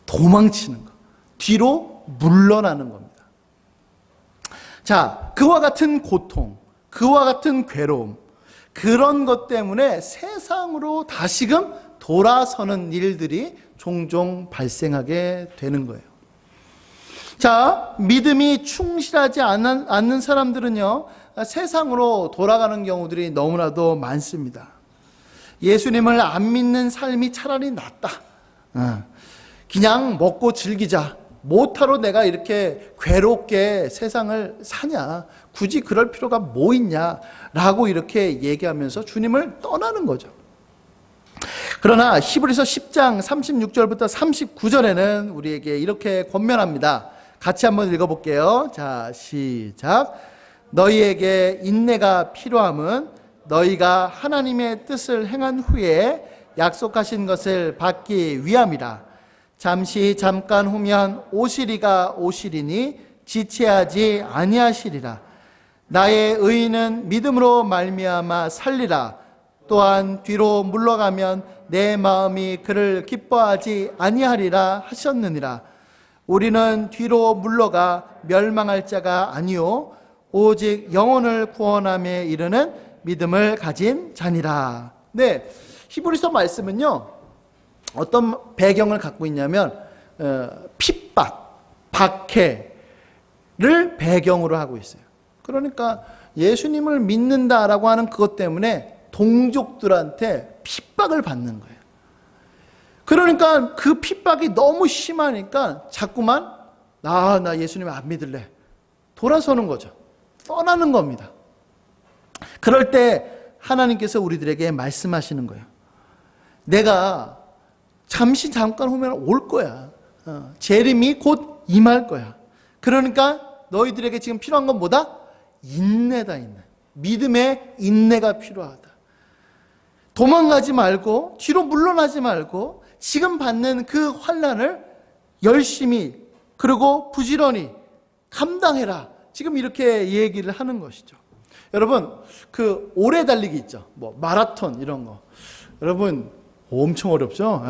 도망치는 거. 뒤로 물러나는 겁니다. 자, 그와 같은 고통, 그와 같은 괴로움, 그런 것 때문에 세상으로 다시금 돌아서는 일들이 종종 발생하게 되는 거예요. 자, 믿음이 충실하지 않는 사람들은요, 세상으로 돌아가는 경우들이 너무나도 많습니다. 예수님을 안 믿는 삶이 차라리 낫다. 그냥 먹고 즐기자. 뭐하러 내가 이렇게 괴롭게 세상을 사냐. 굳이 그럴 필요가 뭐 있냐. 라고 이렇게 얘기하면서 주님을 떠나는 거죠. 그러나 히브리서 10장 36절부터 39절에는 우리에게 이렇게 권면합니다. 같이 한번 읽어볼게요. 자, 시작. 너희에게 인내가 필요함은 너희가 하나님의 뜻을 행한 후에 약속하신 것을 받기 위함이라. 잠깐 후면 오시리가 오시리니 지체하지 아니하시리라. 나의 의인은 믿음으로 말미암아 살리라. 또한 뒤로 물러가면 내 마음이 그를 기뻐하지 아니하리라 하셨느니라. 우리는 뒤로 물러가 멸망할 자가 아니요 오직 영혼을 구원함에 이르는 믿음을 가진 자니라. 네, 히브리서 말씀은요, 어떤 배경을 갖고 있냐면 핍박, 박해를 배경으로 하고 있어요. 그러니까 예수님을 믿는다라고 하는 그것 때문에 동족들한테 핍박을 받는 거예요. 그러니까 그 핍박이 너무 심하니까 자꾸만 나 예수님 안 믿을래. 돌아서는 거죠. 떠나는 겁니다. 그럴 때 하나님께서 우리들에게 말씀하시는 거예요. 내가 잠깐 후면 올 거야. 재림이 곧 임할 거야. 그러니까 너희들에게 지금 필요한 건 뭐다? 인내다, 인내. 믿음의 인내가 필요하다. 도망가지 말고 뒤로 물러나지 말고 지금 받는 그 환난을 열심히 그리고 부지런히 감당해라. 지금 이렇게 얘기를 하는 것이죠. 여러분, 그 오래 달리기 있죠. 뭐 마라톤 이런 거. 여러분 엄청 어렵죠.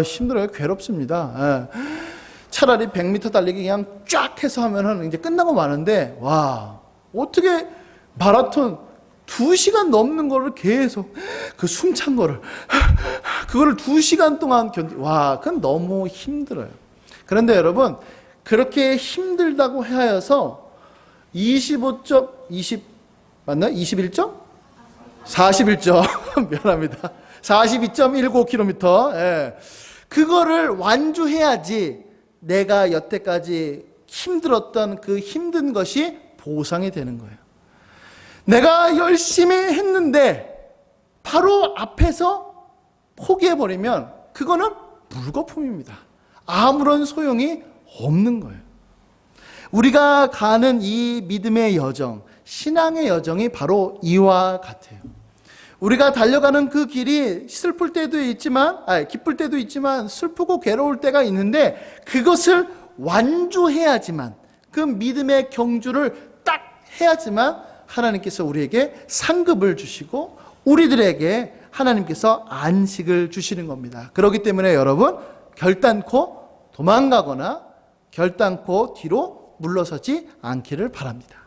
힘들어요. 괴롭습니다. 차라리 100m 달리기 그냥 쫙 해서 하면은 이제 끝나고 마는데, 와, 어떻게 마라톤 2시간 넘는 거를 계속 그 숨찬 거를 그거를 2시간 동안 와, 그건 너무 힘들어요. 그런데 여러분, 그렇게 힘들다고 하여서 21점? 41점? 미안합니다. 42.19km. 예. 그거를 완주해야지 내가 여태까지 힘들었던 그 힘든 것이 보상이 되는 거예요. 내가 열심히 했는데 바로 앞에서 포기해버리면 그거는 물거품입니다. 아무런 소용이 없는 거예요. 우리가 가는 이 믿음의 여정, 신앙의 여정이 바로 이와 같아요. 우리가 달려가는 그 길이 슬플 때도 있지만, 기쁠 때도 있지만 슬프고 괴로울 때가 있는데 그것을 완주해야지만, 그 믿음의 경주를 딱 해야지만 하나님께서 우리에게 상급을 주시고 우리들에게 하나님께서 안식을 주시는 겁니다. 그렇기 때문에 여러분, 결단코 도망가거나 결단코 뒤로 물러서지 않기를 바랍니다.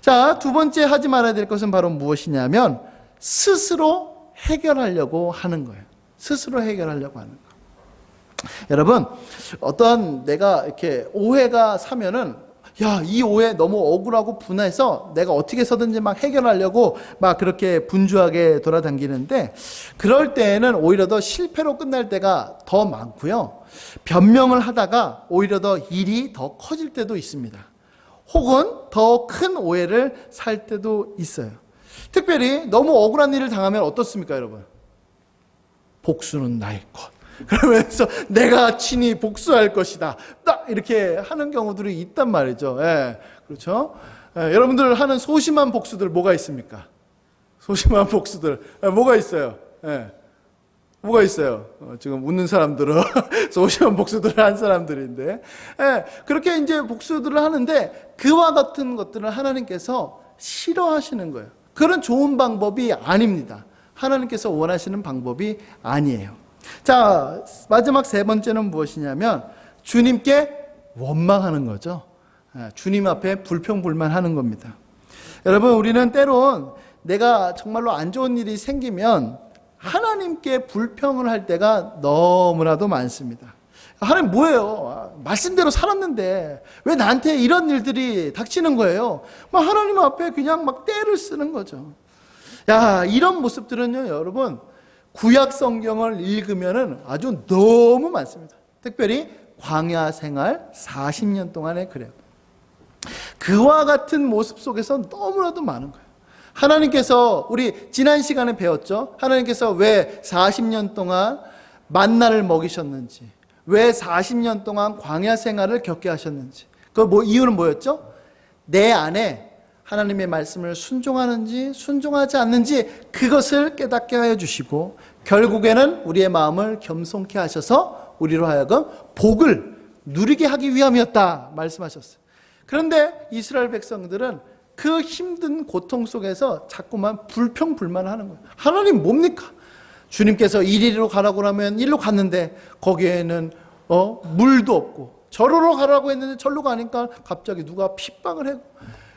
자, 두 번째 하지 말아야 될 것은 바로 무엇이냐면 스스로 해결하려고 하는 거예요. 스스로 해결하려고 하는 거. 여러분, 어떤 내가 이렇게 오해가 사면은, 야, 이 오해 너무 억울하고 분해서 내가 어떻게 해서든지 막 해결하려고 막 그렇게 분주하게 돌아다니는데, 그럴 때에는 오히려 더 실패로 끝날 때가 더 많고요. 변명을 하다가 오히려 더 일이 더 커질 때도 있습니다. 혹은 더 큰 오해를 살 때도 있어요. 특별히 너무 억울한 일을 당하면 어떻습니까, 여러분? 복수는 나의 것. 그러면서 내가 친히 복수할 것이다. 딱 이렇게 하는 경우들이 있단 말이죠. 예, 그렇죠? 예, 여러분들 하는 소심한 복수들 뭐가 있습니까? 소심한 복수들 뭐가 있어요? 예, 뭐가 있어요? 지금 웃는 사람들은 소심한 복수들을 한 사람들인데, 예, 그렇게 이제 복수들을 하는데 그와 같은 것들을 하나님께서 싫어하시는 거예요. 그런 좋은 방법이 아닙니다. 하나님께서 원하시는 방법이 아니에요. 자, 마지막 세 번째는 무엇이냐면 주님께 원망하는 거죠. 주님 앞에 불평불만하는 겁니다. 여러분, 우리는 때론 내가 정말로 안 좋은 일이 생기면 하나님께 불평을 할 때가 너무나도 많습니다. 하나님 뭐예요? 말씀대로 살았는데 왜 나한테 이런 일들이 닥치는 거예요? 하나님 앞에 그냥 막 떼를 쓰는 거죠. 야, 이런 모습들은요, 여러분, 구약 성경을 읽으면은 아주 너무 많습니다. 특별히 광야 생활 40년 동안에 그래요. 그와 같은 모습 속에서 너무나도 많은 거예요. 하나님께서 우리 지난 시간에 배웠죠. 하나님께서 왜 40년 동안 만나를 먹이셨는지, 왜 40년 동안 광야 생활을 겪게 하셨는지. 그 이유는 뭐였죠? 내 안에 하나님의 말씀을 순종하는지 순종하지 않는지 그것을 깨닫게 하여 주시고, 결국에는 우리의 마음을 겸손케 하셔서 우리로 하여금 복을 누리게 하기 위함이었다 말씀하셨어요. 그런데 이스라엘 백성들은 그 힘든 고통 속에서 자꾸만 불평불만하는 거예요. 하나님 뭡니까? 주님께서 이리로 가라고 하면 이리로 갔는데 거기에는 물도 없고, 저리로 가라고 했는데 저리로 가니까 갑자기 누가 핍박을 하고,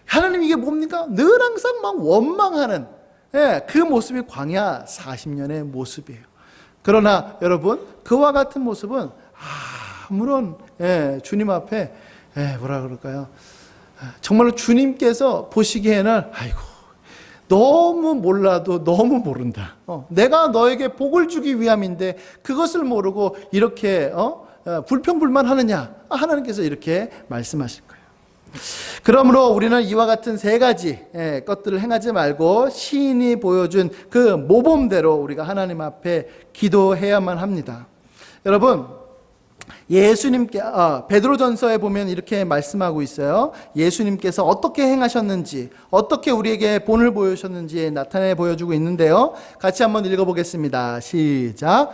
하나님 이게 뭡니까? 늘 항상 막 원망하는, 그 모습이 광야 40년의 모습이에요. 그러나 여러분, 그와 같은 모습은 아무런 주님 앞에 뭐라 그럴까요? 정말로 주님께서 보시기에는 아이고 너무 몰라도 너무 모른다. 내가 너에게 복을 주기 위함인데 그것을 모르고 이렇게 불평불만하느냐? 하나님께서 이렇게 말씀하실 거예요. 그러므로 우리는 이와 같은 세 가지 것들을 행하지 말고 시인이 보여준 그 모범대로 우리가 하나님 앞에 기도해야만 합니다. 여러분, 예수님께 베드로전서에 보면 이렇게 말씀하고 있어요. 예수님께서 어떻게 행하셨는지, 어떻게 우리에게 본을 보여주셨는지 나타내 보여주고 있는데요. 같이 한번 읽어보겠습니다. 시작.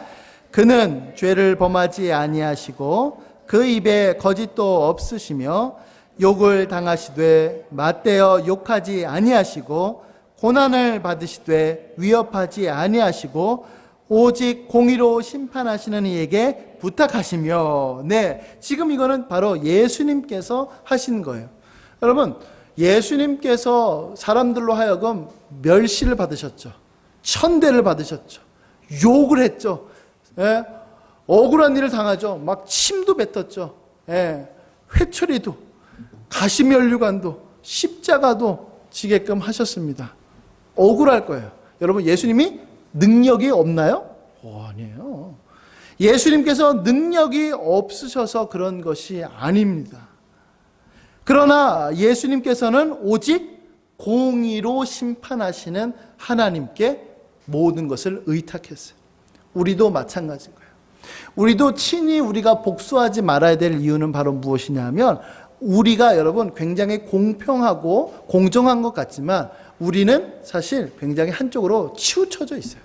그는 죄를 범하지 아니하시고 그 입에 거짓도 없으시며 욕을 당하시되 맞대어 욕하지 아니하시고 고난을 받으시되 위협하지 아니하시고 오직 공의로 심판하시는 이에게 부탁하시며. 네, 지금 이거는 바로 예수님께서 하신 거예요. 여러분, 예수님께서 사람들로 하여금 멸시를 받으셨죠. 천대를 받으셨죠. 욕을 했죠. 억울한 일을 당하죠. 막 침도 뱉었죠. 회초리도, 가시면류관도, 십자가도 지게끔 하셨습니다. 억울할 거예요. 여러분, 예수님이 능력이 없나요? 아니에요. 예수님께서 능력이 없으셔서 그런 것이 아닙니다. 그러나 예수님께서는 오직 공의로 심판하시는 하나님께 모든 것을 의탁했어요. 우리도 마찬가지인 거예요. 우리도 친히 우리가 복수하지 말아야 될 이유는 바로 무엇이냐면, 우리가 여러분 굉장히 공평하고 공정한 것 같지만 우리는 사실 굉장히 한쪽으로 치우쳐져 있어요.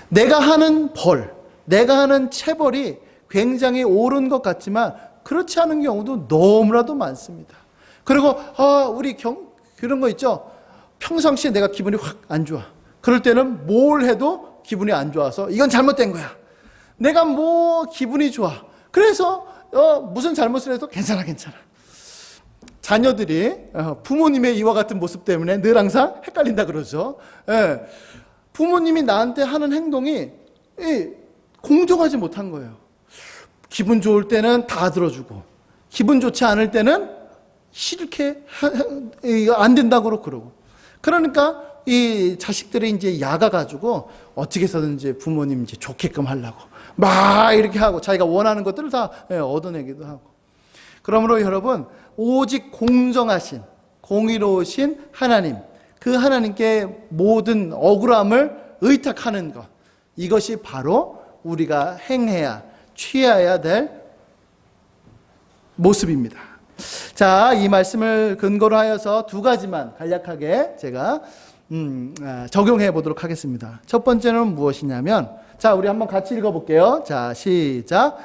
내가 하는 벌, 내가 하는 체벌이 굉장히 옳은 것 같지만 그렇지 않은 경우도 너무나도 많습니다. 그리고 우리 그런 거 있죠. 평상시에 내가 기분이 확 안 좋아. 그럴 때는 뭘 해도 기분이 안 좋아서 이건 잘못된 거야. 내가 기분이 좋아. 그래서 무슨 잘못을 해도 괜찮아. 자녀들이 부모님의 이와 같은 모습 때문에 늘 항상 헷갈린다 그러죠. 부모님이 나한테 하는 행동이 공정하지 못한 거예요. 기분 좋을 때는 다 들어주고, 기분 좋지 않을 때는 싫게 안 된다고 그러고. 그러니까 이 자식들이 이제 야가가지고 어떻게 해서든지 부모님 이제 좋게끔 하려고 막 이렇게 하고 자기가 원하는 것들을 다 얻어내기도 하고. 그러므로 여러분, 오직 공정하신, 공의로우신 하나님, 그 하나님께 모든 억울함을 의탁하는 것, 이것이 바로 우리가 행해야, 취해야 될 모습입니다. 자, 이 말씀을 근거로 하여서 두 가지만 간략하게 제가 적용해 보도록 하겠습니다. 첫 번째는 무엇이냐면, 자, 우리 한번 같이 읽어볼게요. 자, 시작.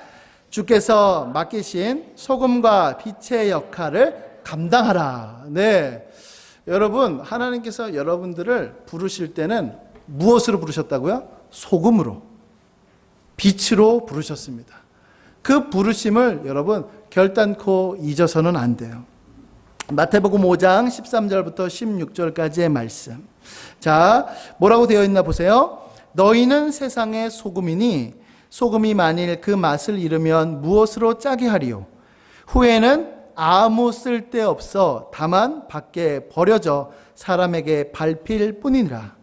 주께서 맡기신 소금과 빛의 역할을 감당하라. 네. 여러분, 하나님께서 여러분들을 부르실 때는 무엇으로 부르셨다고요? 소금으로, 빛으로 부르셨습니다. 그 부르심을 여러분 결단코 잊어서는 안 돼요. 마태복음 5장 13절부터 16절까지의 말씀. 자, 뭐라고 되어 있나 보세요. 너희는 세상의 소금이니 소금이 만일 그 맛을 잃으면 무엇으로 짜게 하리요? 후에는 아무 쓸데없어 다만 밖에 버려져 사람에게 밟힐 뿐이니라.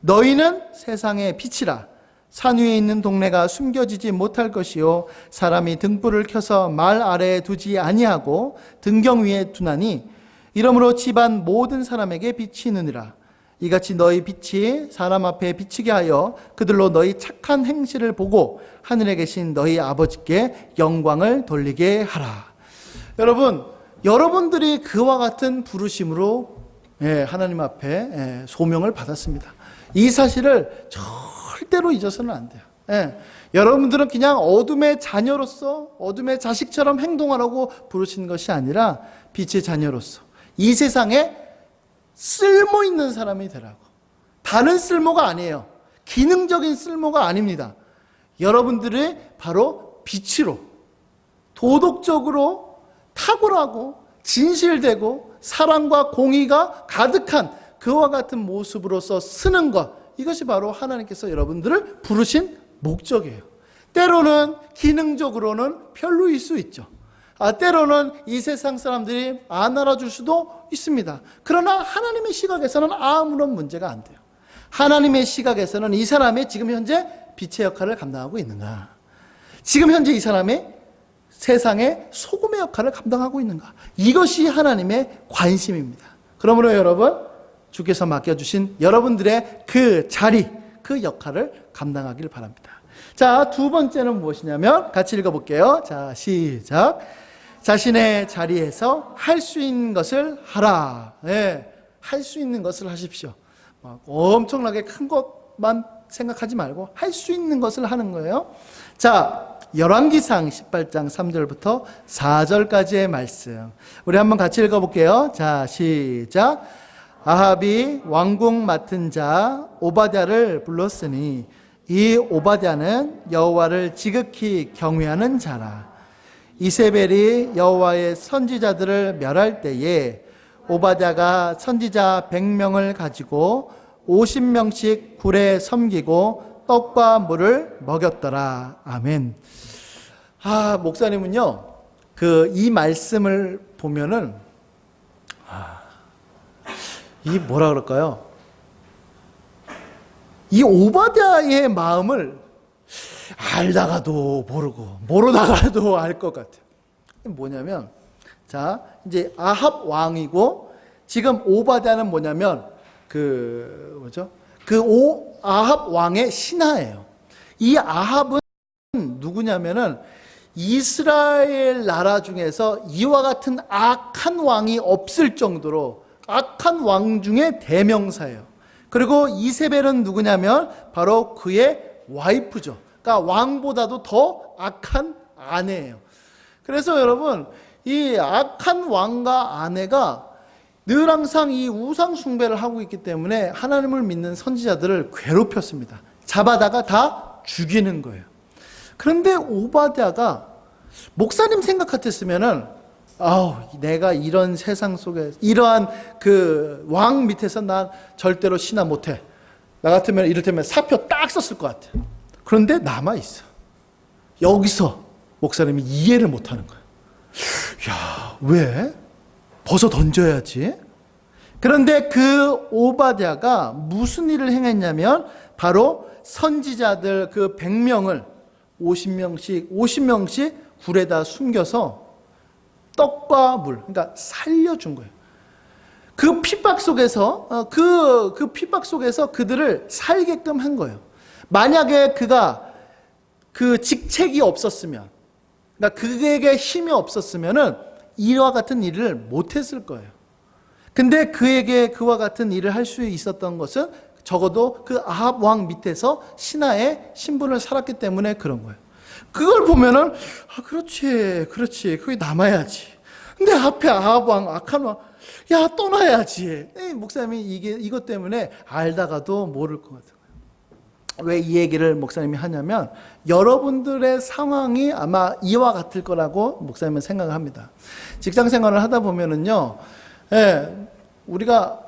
너희는 세상의 빛이라. 산 위에 있는 동네가 숨겨지지 못할 것이요 사람이 등불을 켜서 말 아래에 두지 아니하고 등경 위에 두나니 이러므로 집안 모든 사람에게 빛이 있느니라. 이같이 너희 빛이 사람 앞에 비치게 하여 그들로 너희 착한 행실을 보고 하늘에 계신 너희 아버지께 영광을 돌리게 하라. 여러분, 여러분들이 그와 같은 부르심으로 하나님 앞에 소명을 받았습니다. 이 사실을 절대로 잊어서는 안 돼요. 여러분들은 그냥 어둠의 자녀로서 어둠의 자식처럼 행동하라고 부르신 것이 아니라 빛의 자녀로서 이 세상에 쓸모 있는 사람이 되라고. 다른 쓸모가 아니에요. 기능적인 쓸모가 아닙니다. 여러분들이 바로 빛으로 도덕적으로 탁월하고 진실되고 사랑과 공의가 가득한 그와 같은 모습으로서 쓰는 것, 이것이 바로 하나님께서 여러분들을 부르신 목적이에요. 때로는 기능적으로는 별로일 수 있죠. 때로는 이 세상 사람들이 안 알아줄 수도 있습니다. 그러나 하나님의 시각에서는 아무런 문제가 안 돼요. 하나님의 시각에서는 이 사람이 지금 현재 빛의 역할을 감당하고 있는가? 지금 현재 이 사람이 세상의 소금의 역할을 감당하고 있는가? 이것이 하나님의 관심입니다. 그러므로 여러분, 주께서 맡겨주신 여러분들의 그 자리, 그 역할을 감당하길 바랍니다. 자, 두 번째는 무엇이냐면 같이 읽어볼게요. 자, 시작. 자신의 자리에서 할 수 있는 것을 하라. 할 수 있는 것을 하십시오. 엄청나게 큰 것만 생각하지 말고 할 수 있는 것을 하는 거예요. 자, 열왕기상 18장 3절부터 4절까지의 말씀. 우리 한번 같이 읽어볼게요. 자, 시작. 아합이 왕궁 맡은 자 오바댜를 불렀으니 이 오바댜는 여호와를 지극히 경외하는 자라. 이세벨이 여호와의 선지자들을 멸할 때에 오바댜가 선지자 100명을 가지고 50명씩 굴에 섬기고 떡과 물을 먹였더라. 아멘. 목사님은요, 이 말씀을 보면은 이 뭐라 그럴까요? 이 오바댜의 마음을 알다가도 모르고 모르다가도 알 것 같아요. 뭐냐면, 자, 이제 아합 왕이고 지금 오바댜는 뭐냐면 아합 왕의 신하예요. 이 아합은 누구냐면은 이스라엘 나라 중에서 이와 같은 악한 왕이 없을 정도로 악한 왕 중에 대명사예요. 그리고 이세벨은 누구냐면 바로 그의 와이프죠. 그러니까 왕보다도 더 악한 아내예요. 그래서 여러분, 이 악한 왕과 아내가 늘 항상 이 우상 숭배를 하고 있기 때문에 하나님을 믿는 선지자들을 괴롭혔습니다. 잡아다가 다 죽이는 거예요. 그런데 오바댜가 목사님 생각 같았으면은 내가 이런 세상 속에 이러한 그 왕 밑에서 난 절대로 신하 못해. 나 같으면 이를테면 사표 딱 썼을 것 같아. 그런데 남아 있어. 여기서 목사님이 이해를 못하는 거야. 야, 왜? 벗어 던져야지. 그런데 그 오바댜가 무슨 일을 행했냐면 바로 선지자들 그 100명을 50명씩 굴에다 숨겨서 떡과 물, 그러니까 살려준 거예요. 그 핍박 속에서 그 핍박 속에서 그들을 살게끔 한 거예요. 만약에 그가 그 직책이 없었으면, 그러니까 그에게 힘이 없었으면은 이와 같은 일을 못했을 거예요. 근데 그에게 그와 같은 일을 할 수 있었던 것은 적어도 그 아합 왕 밑에서 신하의 신분을 살았기 때문에 그런 거예요. 그걸 보면은 그렇지 그게 남아야지. 근데 앞에 아합 왕, 악한 왕, 야 떠나야지. 목사님이 이것 때문에 알다가도 모를 것 같아요. 왜 이 얘기를 목사님이 하냐면 여러분들의 상황이 아마 이와 같을 거라고 목사님은 생각을 합니다. 직장 생활을 하다 보면은요, 우리가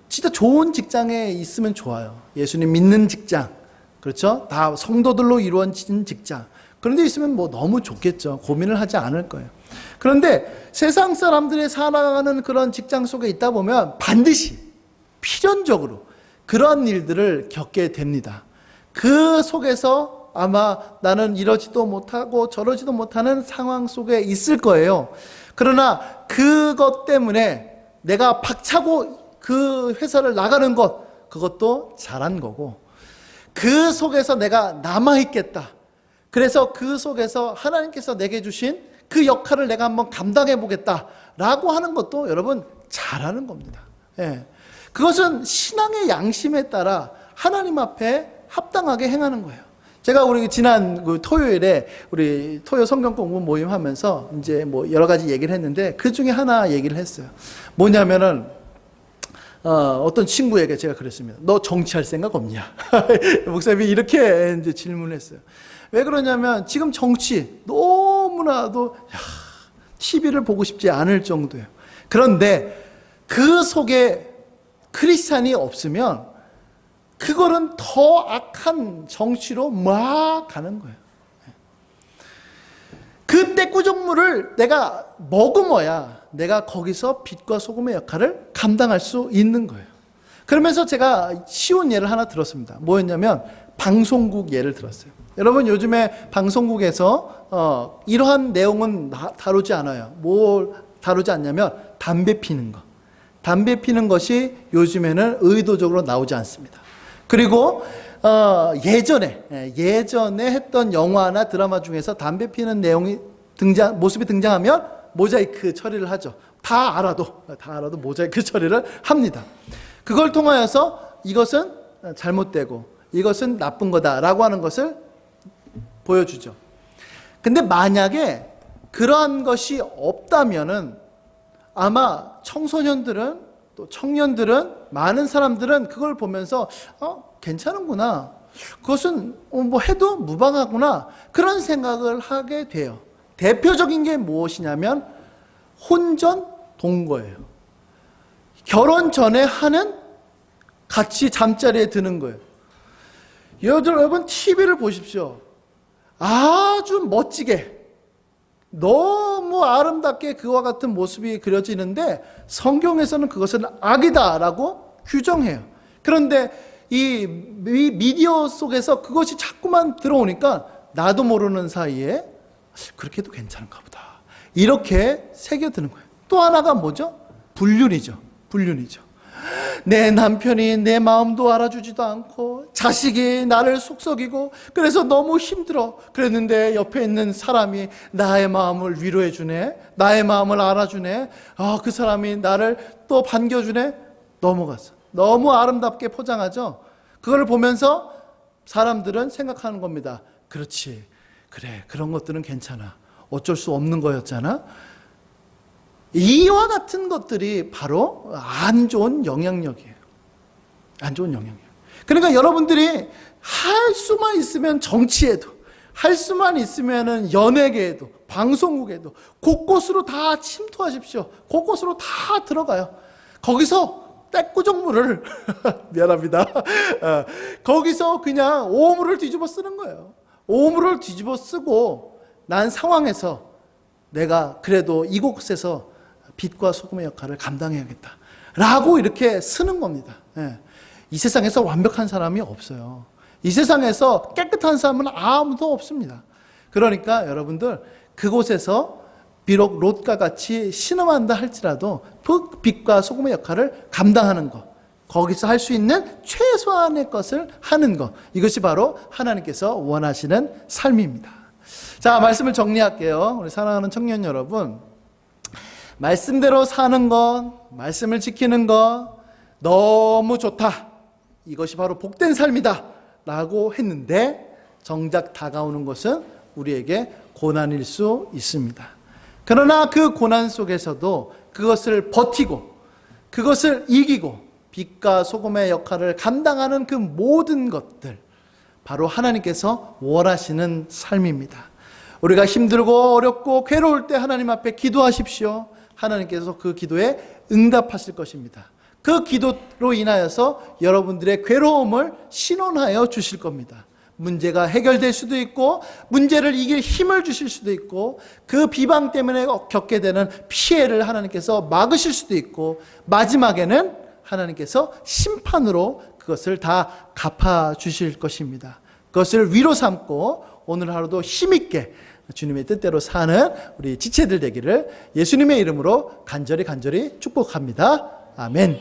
진짜 좋은 직장에 있으면 좋아요. 예수님 믿는 직장, 그렇죠? 다 성도들로 이루어진 직장. 그런데 있으면 뭐 너무 좋겠죠. 고민을 하지 않을 거예요. 그런데 세상 사람들이 살아가는 그런 직장 속에 있다 보면 반드시 필연적으로 그런 일들을 겪게 됩니다. 그 속에서 아마 나는 이러지도 못하고 저러지도 못하는 상황 속에 있을 거예요. 그러나 그것 때문에 내가 박차고 그 회사를 나가는 것, 그것도 잘한 거고, 그 속에서 내가 남아있겠다. 그래서 그 속에서 하나님께서 내게 주신 그 역할을 내가 한번 감당해 보겠다 라고 하는 것도 여러분 잘하는 겁니다. 그것은 신앙의 양심에 따라 하나님 앞에 합당하게 행하는 거예요. 제가 우리 지난 그 토요일에 우리 토요 성경 공부 모임 하면서 이제 뭐 여러 가지 얘기를 했는데 그 중에 하나 얘기를 했어요. 뭐냐면은 어떤 친구에게 제가 그랬습니다. 너 정치할 생각 없냐? 목사님이 이렇게 이제 질문을 했어요. 왜 그러냐면 지금 정치 너무나도 TV를 보고 싶지 않을 정도예요. 그런데 그 속에 크리스찬이 없으면 그거는 더 악한 정치로 막 가는 거예요. 그 떼꾸정물을 내가 머금어야 내가 거기서 빛과 소금의 역할을 감당할 수 있는 거예요. 그러면서 제가 쉬운 예를 하나 들었습니다. 뭐였냐면 방송국 예를 들었어요. 여러분 요즘에 방송국에서 이러한 내용은 다루지 않아요. 뭘 다루지 않냐면 담배 피는 거. 담배 피는 것이 요즘에는 의도적으로 나오지 않습니다. 그리고 예전에 했던 영화나 드라마 중에서 담배 피는 내용이 모습이 등장하면 모자이크 처리를 하죠. 다 알아도 모자이크 처리를 합니다. 그걸 통하여서 이것은 잘못되고 이것은 나쁜 거다라고 하는 것을 보여주죠. 근데 만약에 그러한 것이 없다면은 아마 청소년들은 또 청년들은 많은 사람들은 그걸 보면서 괜찮은구나. 그것은 뭐 해도 무방하구나. 그런 생각을 하게 돼요. 대표적인 게 무엇이냐면 혼전 동거예요. 결혼 전에 하는 같이 잠자리에 드는 거예요. 여러분 TV를 보십시오. 아주 멋지게 너무 아름답게 그와 같은 모습이 그려지는데 성경에서는 그것은 악이다라고 규정해요. 그런데 이 미디어 속에서 그것이 자꾸만 들어오니까 나도 모르는 사이에 그렇게 해도 괜찮은가 보다. 이렇게 새겨드는 거예요. 또 하나가 뭐죠? 불륜이죠. 내 남편이 내 마음도 알아주지도 않고 자식이 나를 속썩이고 그래서 너무 힘들어. 그랬는데 옆에 있는 사람이 나의 마음을 위로해 주네. 나의 마음을 알아주네. 그 사람이 나를 또 반겨주네. 넘어갔어. 너무 아름답게 포장하죠. 그걸 보면서 사람들은 생각하는 겁니다. 그렇지. 그래. 그런 것들은 괜찮아. 어쩔 수 없는 거였잖아. 이와 같은 것들이 바로 안 좋은 영향력이에요. 안 좋은 영향력. 그러니까 여러분들이 할 수만 있으면 정치에도, 할 수만 있으면 연예계에도, 방송국에도 곳곳으로 다 침투하십시오. 곳곳으로 다 들어가요. 거기서 떼꾸정물을 미안합니다. 거기서 그냥 오물을 뒤집어 쓰는 거예요. 오물을 뒤집어 쓰고 난 상황에서 내가 그래도 이곳에서 빛과 소금의 역할을 감당해야겠다 라고 이렇게 쓰는 겁니다. 이 세상에서 완벽한 사람이 없어요. 이 세상에서 깨끗한 사람은 아무도 없습니다. 그러니까 여러분들 그곳에서 비록 롯과 같이 신음한다 할지라도 그 빛과 소금의 역할을 감당하는 것, 거기서 할 수 있는 최소한의 것을 하는 것. 이것이 바로 하나님께서 원하시는 삶입니다. 자, 말씀을 정리할게요. 우리 사랑하는 청년 여러분. 말씀대로 사는 것, 말씀을 지키는 것, 너무 좋다. 이것이 바로 복된 삶이다. 라고 했는데, 정작 다가오는 것은 우리에게 고난일 수 있습니다. 그러나 그 고난 속에서도 그것을 버티고, 그것을 이기고, 빛과 소금의 역할을 감당하는 그 모든 것들, 바로 하나님께서 원하시는 삶입니다. 우리가 힘들고 어렵고 괴로울 때 하나님 앞에 기도하십시오. 하나님께서 그 기도에 응답하실 것입니다. 그 기도로 인하여서 여러분들의 괴로움을 신원하여 주실 겁니다. 문제가 해결될 수도 있고, 문제를 이길 힘을 주실 수도 있고, 그 비방 때문에 겪게 되는 피해를 하나님께서 막으실 수도 있고, 마지막에는 하나님께서 심판으로 그것을 다 갚아 주실 것입니다. 그것을 위로 삼고 오늘 하루도 힘있게 주님의 뜻대로 사는 우리 지체들 되기를 예수님의 이름으로 간절히 축복합니다. 아멘.